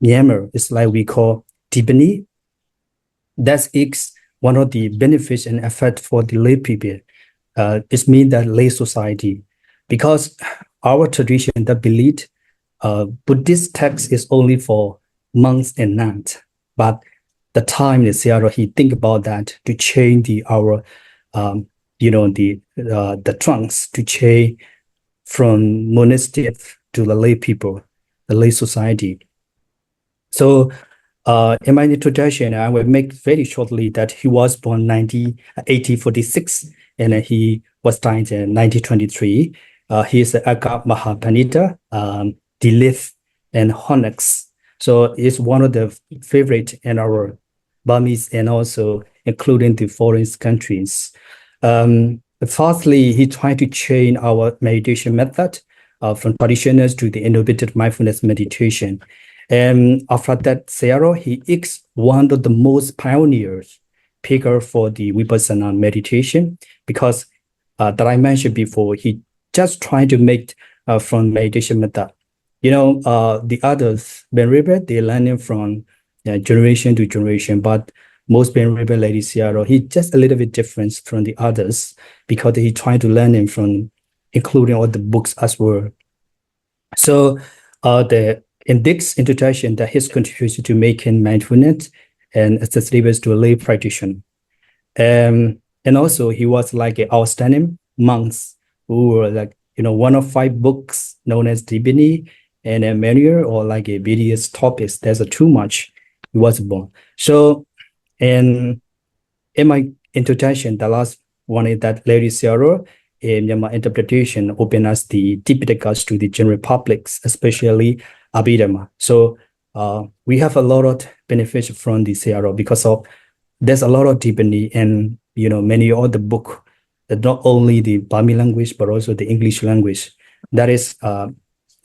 Myanmar, it's like we call Tibani. That's one of the benefits and effect for the lay people. It means that lay society, because our tradition that believe Buddhist text is only for monks and nuns, but the time the Sayadaw he think about that to change the trunks to change from monastic to the lay people, the lay society. So in my introduction, I will make very shortly that he was born 1846 and he was died in 1923. He is Aga Mahapanita, Dilith, and Honix. So it's one of the favorite in our Burmese and also including the foreign countries. Fourthly, he tried to change our meditation method from traditionals to the innovative mindfulness meditation. And after that, Sayadaw, he is one of the most pioneers figure for the Vipassana meditation because that I mentioned before, he just tried to make from meditation method. The others, Venerable, they learning from generation to generation, but most Venerable Lady Sayadaw, he just a little bit different from the others because he tried to learn it from including all the books as well. So in this introduction, that his contribution to making mindfulness and accessible to a lay practitioner. And also he was like an outstanding monks who were like, one of 5 books known as Dibini and a manual or like a various topics. There's a too much. He was born. So, and in my introduction, the last one is that Lady Sayadaw, in my interpretation, open us the Tipitakas to the general publics, especially Abhidhamma. So we have a lot of benefits from the Sayadaw because of there's a lot of deepening and many other book, not only the Burmese language but also the English language. That is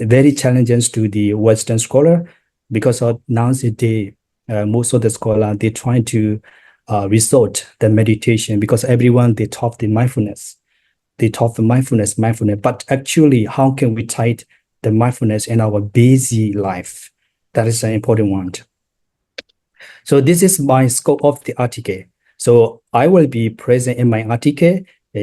very challenging to the Western scholar because of nowadays most of the scholar they try to resort the meditation because everyone they talk the mindfulness. They talk the mindfulness, but actually how can we tie the mindfulness in our busy life? That is an important one. So this is my scope of the article. So I will be present in my article,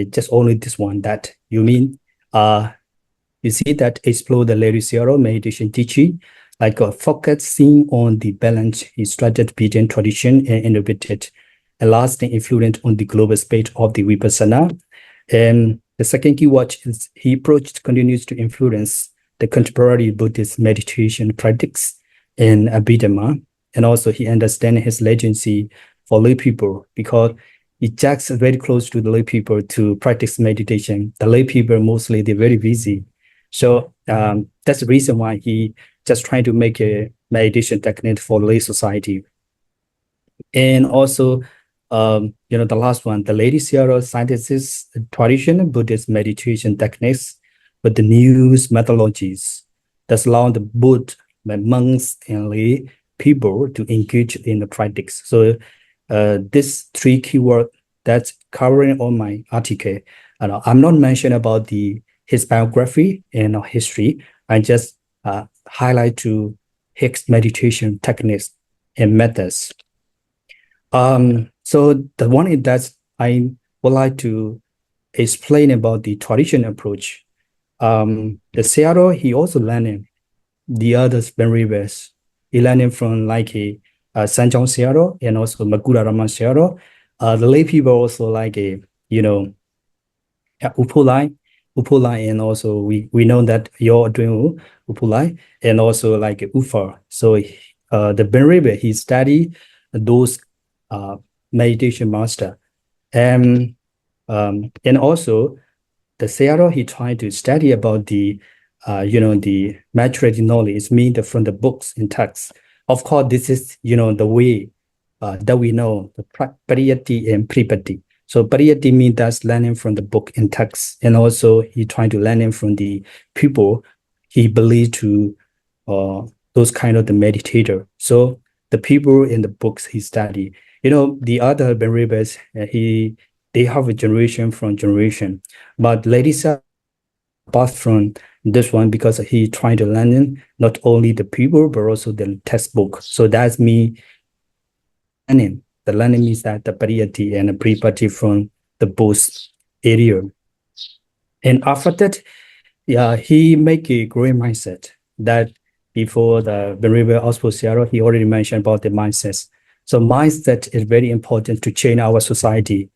just only this one that you mean, you see that explore the Lady Sayadaw meditation teaching, like focusing on the balance structured between tradition and innovated, a lasting influence on the global space of the Vipassana. And the second keyword is he approach continues to influence the contemporary Buddhist meditation practice in Abhidhamma. And also he understands his legacy for lay people because he jacks very close to the lay people to practice meditation. The lay people mostly they're very busy. So that's the reason why he just trying to make a meditation technique for lay society. And also, the last one, the Lady Sayadaw synthesis traditional Buddhist meditation techniques with the new methodologies that allow the Buddha, monks, and lay people to engage in the practice. So this 3 keywords that's covering all my article. I'm not mentioning about his biography and history. I just highlight to his meditation techniques and methods. So the one is that I would like to explain about the traditional approach. The Sayadaw, he also learning the others Venerables. He learning from like Sanjong Sayadaw and also Magura Raman Sayadaw. The lay people also like Upulai, and also we know that you're doing Upulai and also like Ufa. So the Venerable, he study those meditation master. And also the Sayadaw, he tried to study about the maturity knowledge means from the books and texts. Of course, this is, the way that we know the pariyati and pripatti. So pariyati means that's learning from the book and text. And also he trying to learn from the people he believed to those kind of the meditator. So the people in the books he study, the other Venerables, they have a generation from generation. But Lady Sayadaw, apart from this one, because he trying to learn not only the people, but also the textbook. So that's me learning. The learning means that the pariyati and the pripatti from the both area. And after that, he make a growing mindset that before the Venerable Ospo Sayadaw, he already mentioned about the mindsets. So mindset is very important to change our society.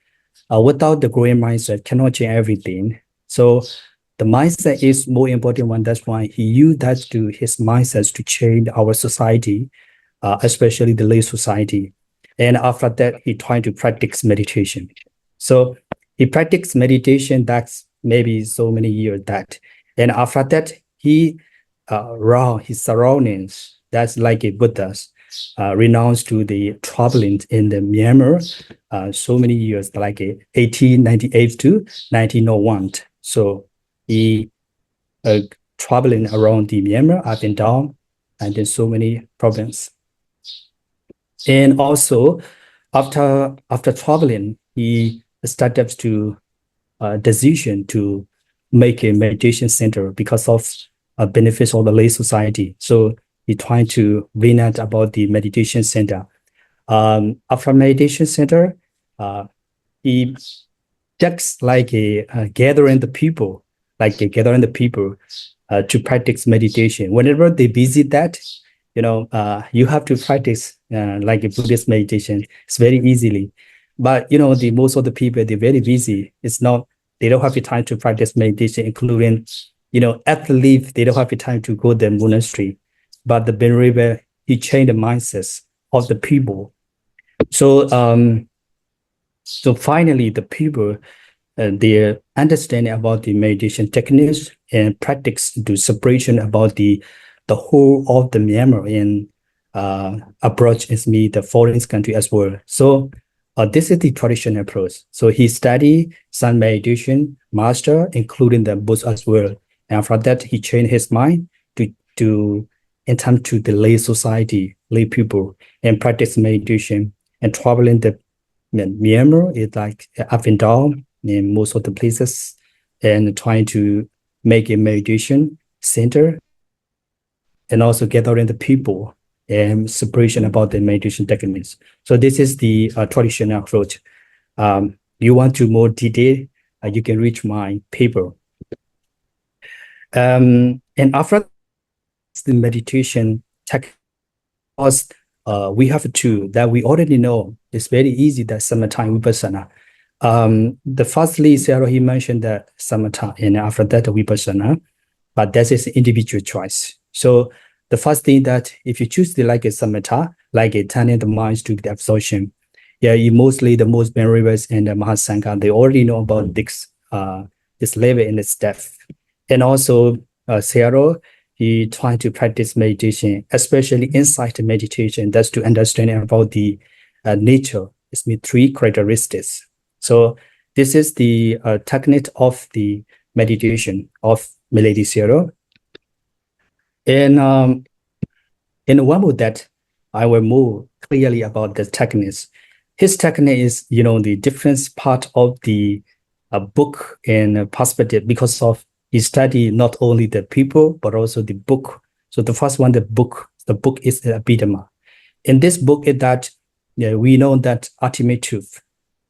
Without the growing mindset, cannot change everything. So the mindset is more important one. That's why he used that to his mindsets to change our society, especially the lay society. And after that, he tried to practice meditation. So he practiced meditation that's maybe so many years that. And after that, he around his surroundings, that's like a Buddhas, renounced to the traveling in the Myanmar so many years, like 1898 to 1901. So he traveling around the Myanmar up and down, and in so many provinces. And also, after traveling, he started to decision to make a meditation center because of benefits of the lay society. So he tried to bring out about the meditation center. After meditation center, he just like gathering the people, to practice meditation. Whenever they visit that, you have to practice like a Buddhist meditation. It's very easily. But the most of the people, they're very busy. They don't have the time to practice meditation, including, at the leave, they don't have the time to go to the monastery. But the Venerable, he changed the mindsets of the people. So finally, the people, their understanding about the meditation techniques and practice to separation about the whole of the Myanmar and approach is me the foreign country as well. So this is the traditional approach. So he studied sun meditation master, including the Buddhist as well. And after that, he changed his mind to in terms to the lay society, lay people, and practice meditation and traveling the Myanmar is like up and down in most of the places and trying to make a meditation center and also gathering the people and separation about the meditation techniques. So this is the traditional approach. You want to more detail, you can reach my paper. And after the meditation technique, we have two that we already know. It's very easy, that samatha and vipassana. The firstly, Sayadaw, he mentioned that samatha, and after that, vipassana, but that is individual choice. So the first thing that if you choose the like a samatha, like a turning the minds to the absorption, mostly the most venerables and the Mahasangha, they already know about this level and its depth. And also, Sayadaw, he tried to practice meditation, especially insight meditation. That's to understand about the nature. It's me three characteristics. So this is the technique of the meditation of Milady Sayadaw. And in one of that, I will move clearly about the techniques. His technique is, the different part of the book and perspective because of he study not only the people, but also the book. So the first one, the book is the Abhidhamma. In this book is that we know that ultimate truth.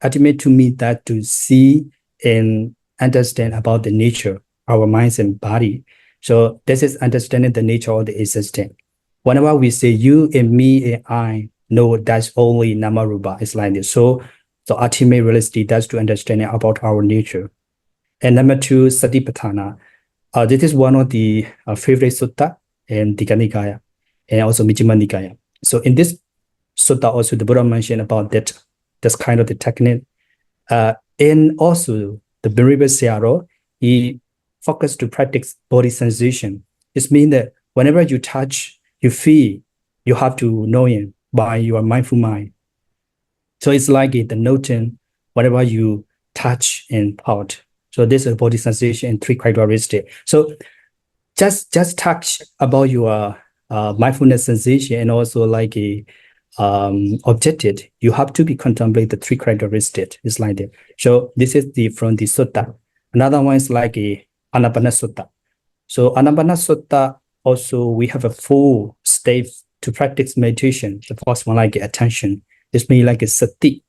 Ultimate to mean that to see and understand about the nature, our minds and body. So this is understanding the nature of the existence. Whenever we say you and me and I, no, that's only Namarupa. It's like this. So ultimate realisity, that's to understanding about our nature. And number two, Satipatthana. This is one of the favorite sutta in Digha Nikaya and also Majjhima Nikaya. So in this sutta also the Buddha mentioned about this kind of the technique. And also the Venerable Sayadaw, he focused to practice body sensation. It means that whenever you touch, you feel, you have to know it by your mindful mind. So it's like the noting, whatever you touch and part. So this is body sensation and three characteristics. So just touch about your mindfulness sensation and also like a objective. You have to be contemplate the three characteristics. It's like that. So this is from the sutta. Another one is like a Anapana Sutta. So Anapana Sutta also we have a full state to practice meditation. The first one like attention. This means like a sati.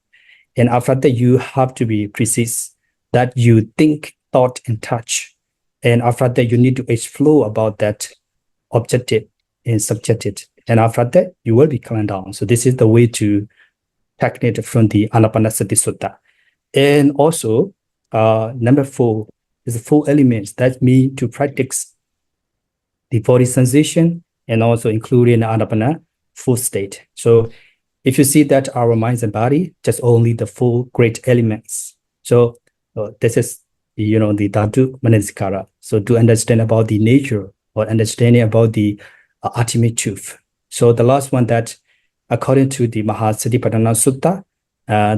And after that you have to be precise that you think, thought, and touch. And after that, you need to explore about that objective and subjective. And after that, you will be calmed down. So this is the way to technique from the Anapanasati Sutta. And also, number 4 is the 4 elements that mean to practice the body sensation and also including Anapana full state. So if you see that our minds and body, just only the 4 great elements. So this is, the Dhatu Manasikara. So to understand about the nature or understanding about the ultimate truth. So the last one that, according to the Mahasatipatthana Sutta,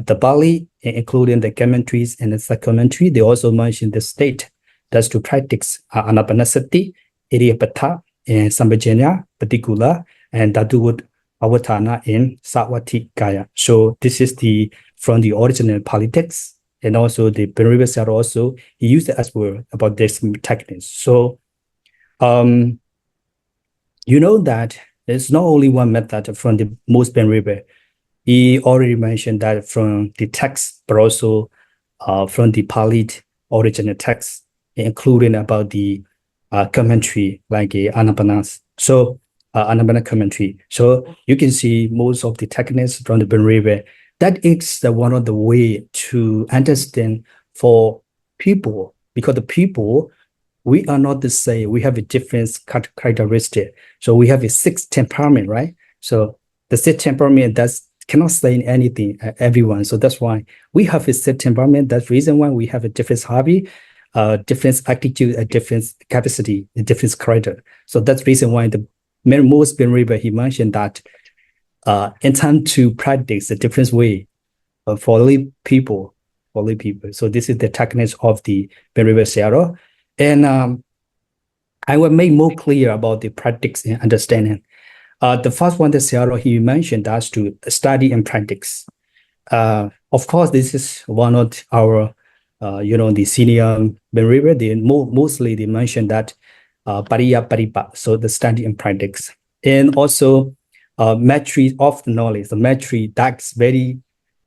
the Bali, including the commentaries and the supplementary, they also mention the state that's to practice anapanasati, idiapatha, and sambhajanya, patikula, and dhatuvat avatana in Savatthi Kaya. So this is from the original Pali text, and also the Venerable Sayadaw also, he used it as well about this techniques. So, you know that there's not only one method from the most Venerable. He already mentioned that from the text, but also from the Pali original text, including about the commentary like Anapanas. So Anapana commentary. So you can see most of the techniques from the Venerable. That is one of the way to understand for people, because the people, we are not the same. We have a different characteristic. So we have a 6 temperament, right? So the 6 temperament cannot say anything everyone. So that's why we have a 6 temperament. That's the reason why we have a different hobby, different attitude, a different capacity, a different character. So that's the reason why the most Venerable, he mentioned that in time to practice a different way for lay people. So this is the techniques of the Venerable Sayadaw. And I will make more clear about the practice and understanding. The first one that Sayadaw, he mentioned, that's to study and practice. Of course, this is one of our, the senior Venerable. They mostly they mentioned that pariya paripa, so the study and practice. And also mastery of the knowledge. The mastery, that's very,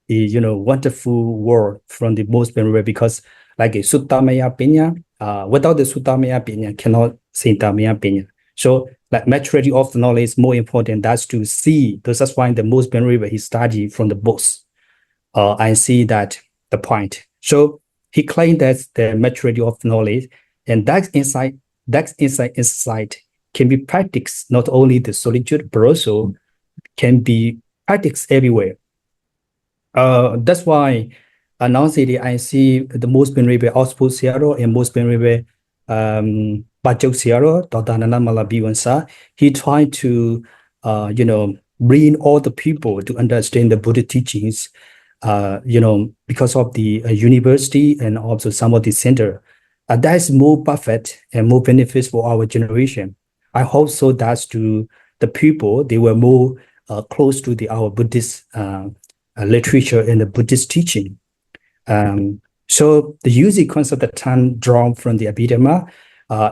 wonderful word from the most Venerable, because like a Suttamaya Pinya, without the Suttamaya Pinya, cannot say Dhammaya Pinya. So like maturity of the knowledge is more important. That's to see. That's why the most Venerable, he studied from the books. I see that the point. So he claimed that the maturity of knowledge, and that insight can be practiced not only the solitude, but also can be practiced everywhere. That's why nowadays I see the most Venerable Outsput Sayadaw and most Venerable Bajok Sayadaw, Dr. Nana Malabiwansa, he tried to, bring all the people to understand the Buddha teachings, because of the university and also some of the center. That is more perfect and more benefits for our generation. I hope so that's to the people, they were more close to our Buddhist literature and the Buddhist teaching. So the using concept that time drawn from the Abhidhamma,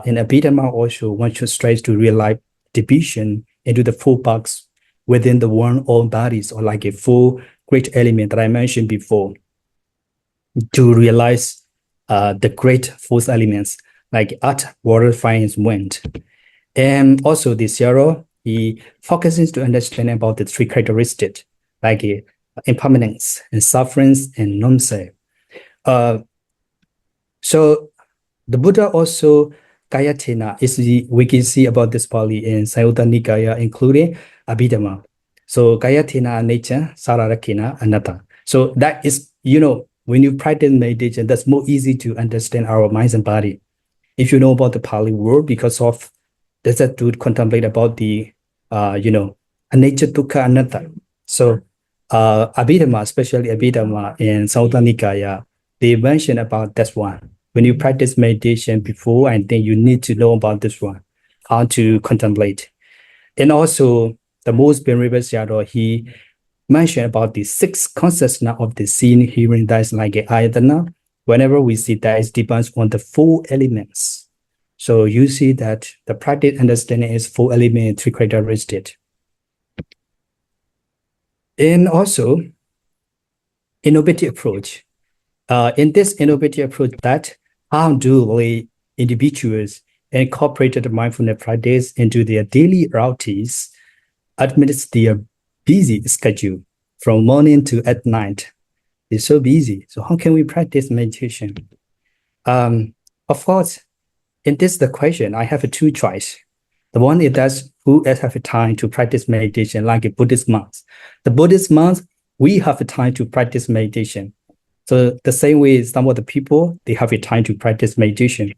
in Abhidhamma also one should strive to realize division into the 4 parts within the one all bodies, or like a 4 great element that I mentioned before, to realize the great 4 elements like earth, water, fire, and wind. And also the Sayadaw, he focuses to understand about the 3 characteristics like impermanence and sufferance and non-self. So the Buddha also Kayatena is we can see about this Pali in Sayutta Nikaya, including Abhidhamma. So Kayatena nature, Sararakena anatta. So that is, when you practice meditation, that's more easy to understand our minds and body. If you know about the Pali word, because of that's to contemplate about the nature dukkha anatta. So Abhidhamma, especially Abhidhamma in Sayutta Nikaya, they mention about this one. When you practice meditation before, I think you need to know about this one, how to contemplate. And also, the most Venerable Sayadaw, he mentioned about the 6 consciousness of the seeing, hearing, that is like an ayatana. Whenever we see that, it depends on the 4 elements. So you see that the practice understanding is 4 elements, 3 characteristics. And also, innovative approach. In this innovative approach, that how do the individuals incorporate the mindfulness practice into their daily routines amidst their busy schedule from morning to at night? It's so busy. So how can we practice meditation? Of course, in this the question, I have 2 choices. The one is that who have time to practice meditation, like a Buddhist monks. The Buddhist monks, we have time to practice meditation. So the same way some of the people, they have a time to practice meditation.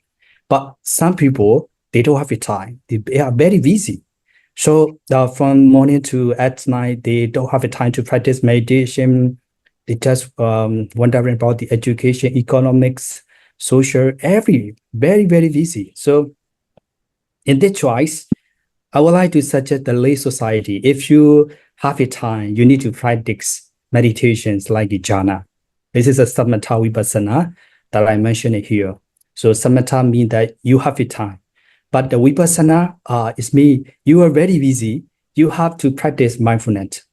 But some people, they don't have a time. They are very busy. So from morning to at night, they don't have a time to practice meditation. They just wondering about the education, economics, social, very, very busy. So in this choice, I would like to suggest the lay society. If you have a time, you need to practice meditations like jhana. This is a samatha vipassana that I mentioned here. So samatha means that you have a time. But the vipassana is me, you are very busy. You have to practice mindfulness.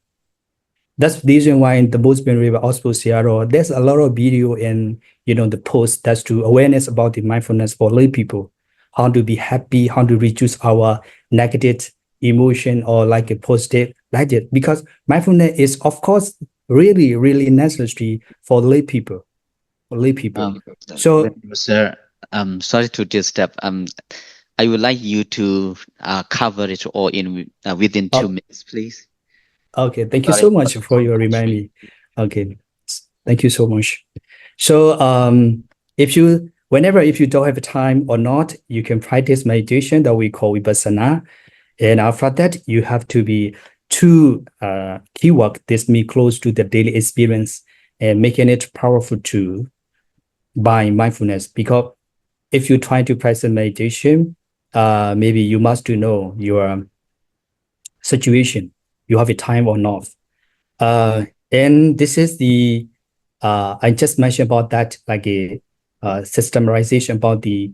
That's the reason why in the Buddhism River also Seattle, there's a lot of video and the post that's to awareness about the mindfulness for lay people, how to be happy, how to reduce our negative emotion or like a positive like that. Because mindfulness is of course really, really necessary for lay people. So Sir, sorry to disturb. I would like you to cover it all in within 2 minutes, please. okay, thank you so much for your remind me. Okay, thank you so much. So if you don't have time or not, you can practice meditation that we call vipassana. And after that, you have to be to keyword this me close to the daily experience and making it powerful too by mindfulness. Because if you try to practice meditation, maybe you must to know your situation. You have a time or not. And this is the I just mentioned about that like a systematization about the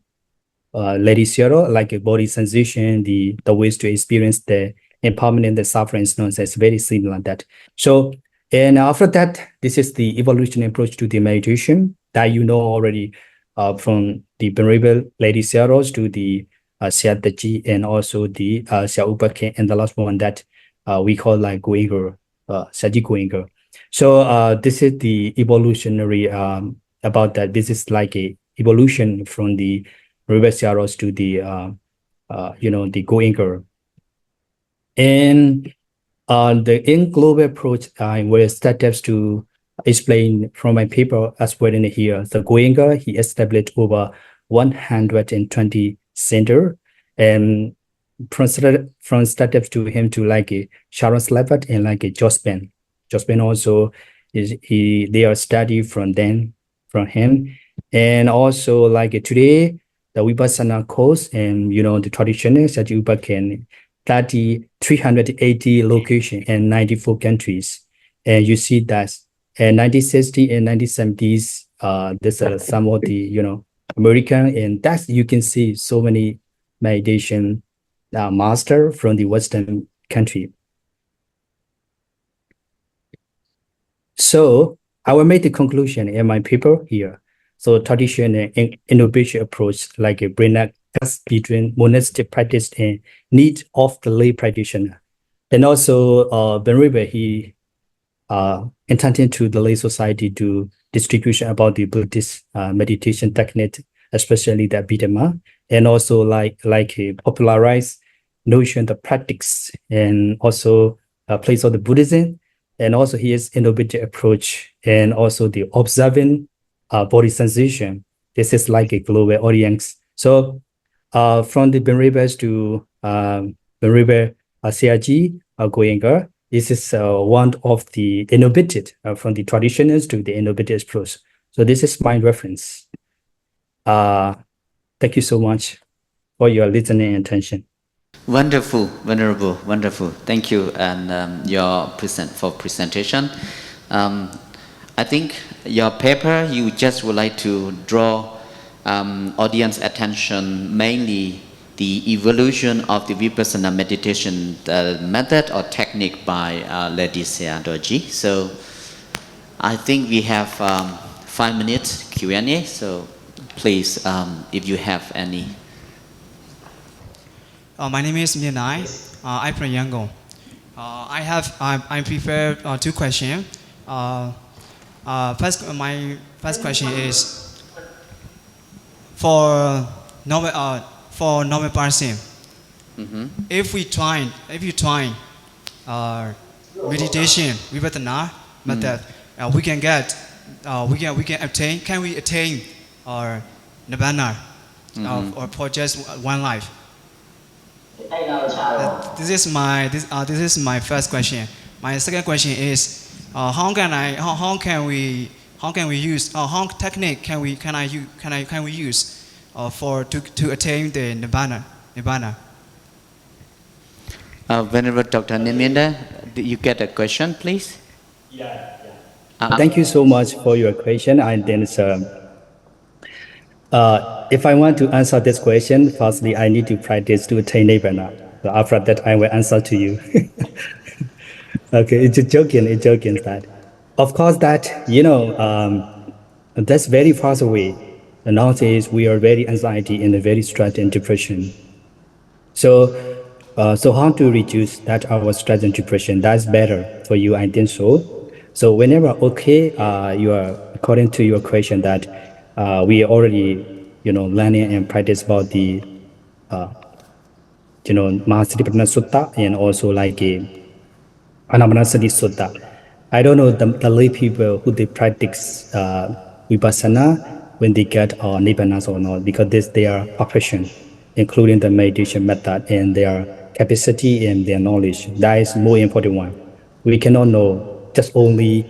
Lady Zero, like a body sensation, the ways to experience the empowerment and the suffering is known as very similar that. So, and after that, this is the evolutionary approach to the meditation that you know already from the Venerable Lady Zeros to the Sayadaw and also the Xiao and the last one that we call like Goinger, Saji Goinger. So this is the evolutionary about that. This is like a evolution from the reverse arrows to the the Goinger. And the in global approach, I will steps to explain from my paper as well in here. The Goinger, he established over 120 center, and from steps to him to like a Sharon Slavat and like a Jospen. Jospen also they are study from him. And also like today, the Vipassana course and the traditional Satyupa can 380 locations in 94 countries. And you see that in 1960 and 1970s, there's some of the American, and that's you can see so many meditation master from the Western country. So I will make the conclusion in my paper here. So traditional and innovation approach like a bring up between monastic practice and need of the lay practitioner. And also Venerable, he intended to the lay society to distribution about the Buddhist meditation technique, especially the Abhidhamma, and also like a popularized notion, the practice, and also place of the Buddhism. And also his innovative approach and also the observing body sensation. This is like a global audience. So from the Venerable to Venerable CRG Goenka, this is one of the innovative from the traditionals to the innovative approach. So this is my reference. Thank you so much for your listening and attention. Wonderful, Venerable, wonderful. Thank you and your presentation. I think your paper, you just would like to draw audience attention mainly the evolution of the Vipassana meditation method or technique by Lady Sayadaw. So I think we have 5 minutes Q&A. So please, if you have any. My name is Mianai. I'm from Yangon. I prepared 2 questions. My first question is for normal person. If you try meditation vipassana method, we can attain. Can we attain nirvana or for just one life? This is my first question. My second question is, how can we use how technique can we use for to attain the nibbana? Venerable Dr. Niminda, do you get a question, please? Thank you so much for your question. And then, if I want to answer this question, firstly, I need to practice to attain Nibbana. So after that, I will answer to you. Okay, it's a joking. It's joking that, of course, that that's very far away. And nowadays, we are very anxiety and very stress and depression. So, so how to reduce that our stress and depression? That's better for you, I think so. So whenever you are according to your question that we already learning and practice about the Mahasatipatthana Sutta and also like Anapanasati Sutta. I don't know the lay people who they practice vipassana when they get nibbanas or not, because this their profession, including the meditation method and their capacity and their knowledge. That is more important one. We cannot know just only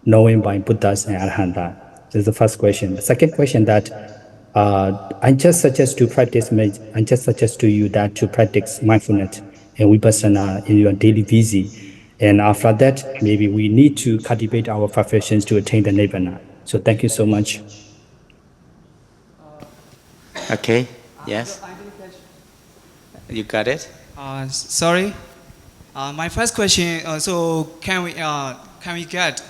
knowing by Buddhas and Arhanta. This is the first question. The second question that I just suggest to you that to practice mindfulness and vipassana in your daily busy. And after that, maybe we need to cultivate our professions to attain the nibbana. So thank you so much. Okay, yes. You got it? Sorry. My first question. So can we get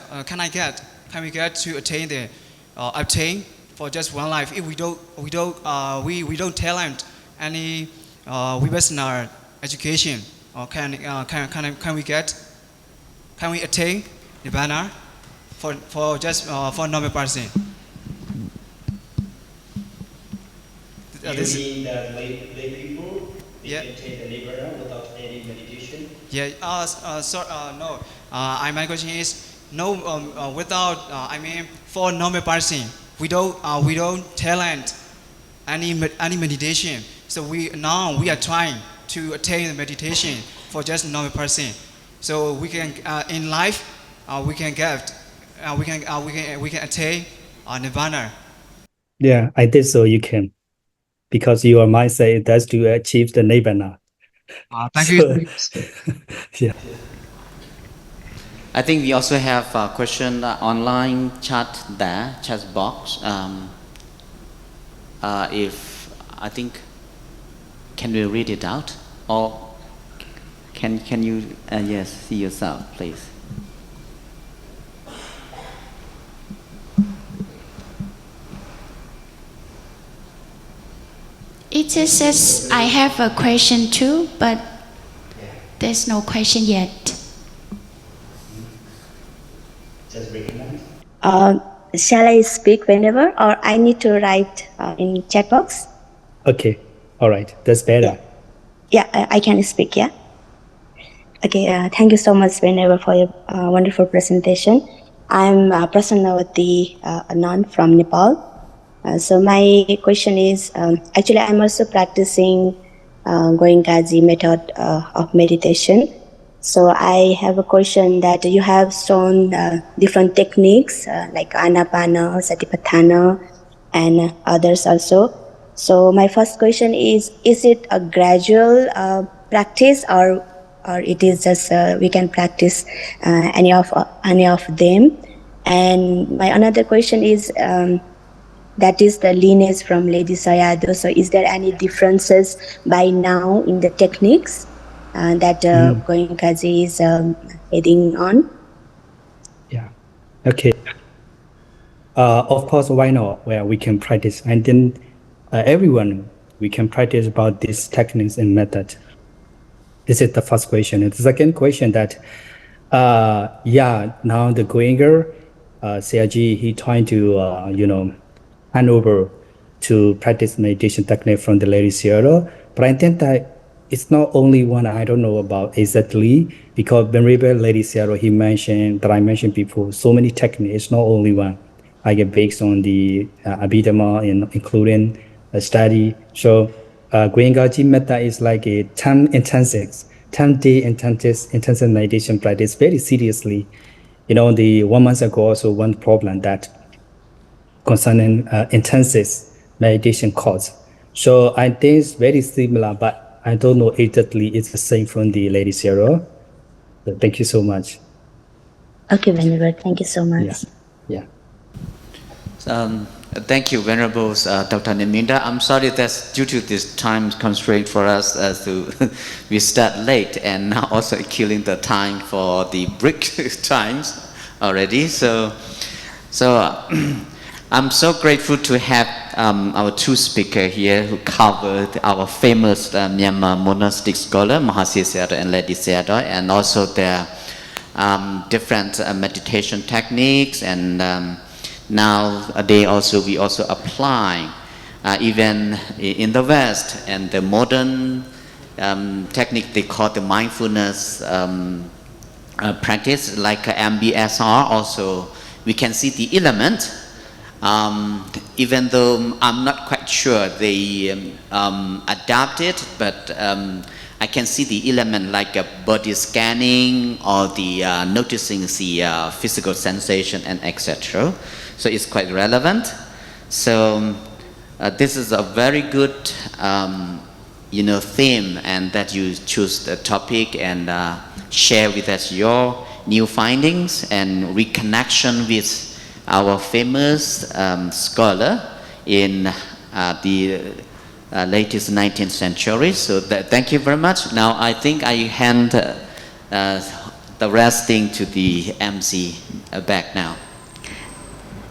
to attain the obtain for just one life if we don't talent any vipassana education, or can we attain nibbana for just for normal person? You mean the lay people Yeah. can attain the nibbana without any meditation? Yeah. No. My question is no. Without I mean for normal person, we don't talent any meditation. So we are trying to attain the meditation for just normal person. So we can in life we can attain nirvana. Yeah, I think so. You can, because your mindset is to achieve the nibbana. Thank you. Yeah. I think we also have a question online chat there, chat box. If I think, can we read it out, or can you yes, see yourself, please? It just says I have a question too, but there's no question yet. Just recognize. Shall I speak whenever, or I need to write in chat box? Okay, all right, that's better. Yeah, I can speak. Yeah. Okay. Thank you so much, Venerable, for your wonderful presentation. I'm Prasannavati Anand from Nepal. So my question is, actually, I'm also practicing Goenkaji method of meditation. So I have a question that you have shown different techniques like Anapana, Satipatthana, and others also. So my first question is it a gradual practice, or it is just we can practice any of them? And my another question is that is the lineage from Lady Sayadaw. So is there any differences by now in the techniques that Goenkaji is heading on? Yeah. Okay. Of course, why not? Well, we can practice, and then everyone we can practice about these techniques and method. This is the first question. And the second question that, now the Goenka, Seaji, he trying to hand over to practice meditation technique from the Lady Sayadaw. But I think that it's not only one I don't know about exactly, because Venerable Lady Sayadaw, he mentioned, that I mentioned before, so many techniques, it's not only one. I get based on the Abhidhamma, including a study. So Goenkaji method is like a 10-day intensive meditation practice very seriously. The 1 month ago also one problem that concerning intensive meditation course. So I think it's very similar, but I don't know exactly it's the same from the Lady Sarah. So thank you so much. Okay, Venerable. Thank you so much. Yeah. Thank you, Venerables, Dr. Niminda. I'm sorry that's due to this time constraint for us we start late and now also killing the time for the break times already. So I'm so grateful to have our two speakers here who covered our famous Myanmar monastic scholar, Mahasi Sayadaw and Lady Sayadaw, and also their different meditation techniques, and nowadays we also apply even in the West, and the modern technique they call the mindfulness practice like MBSR. Also we can see the element, even though I'm not quite sure they adapt it, but I can see the element like a body scanning or the noticing the physical sensation and etc. So it's quite relevant. So this is a very good theme, and that you choose the topic and share with us your new findings and reconnection with our famous scholar in the latest 19th century. So thank you very much. Now I think I hand the rest thing to the MC back now.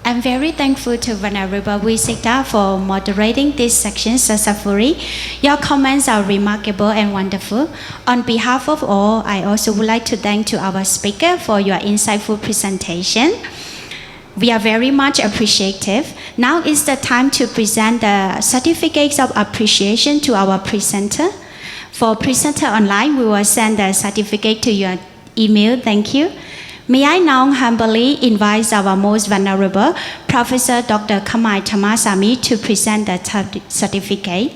I'm very thankful to Venerable Visita for moderating this section successfully. Your comments are remarkable and wonderful. On behalf of all, I also would like to thank to our speaker for your insightful presentation. We are very much appreciative. Now is the time to present the certificates of appreciation to our presenter. For presenter online, we will send the certificate to your email. Thank you. May I now humbly invite our most venerable Professor Dr. Kamai Dhammasami to present the certificate.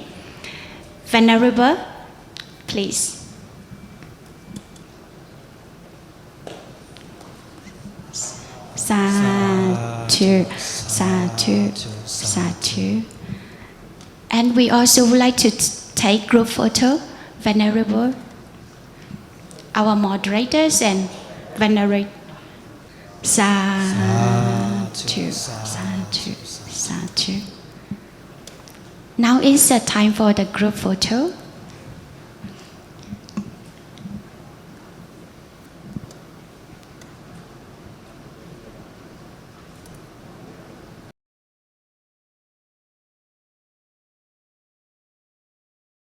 Venerable, please. Sadhu, sadhu, sadhu. And we also would like to take group photo, Venerable, our moderators and Venerate. Sadhu, sadhu, sadhu. Now is the time for the group photo.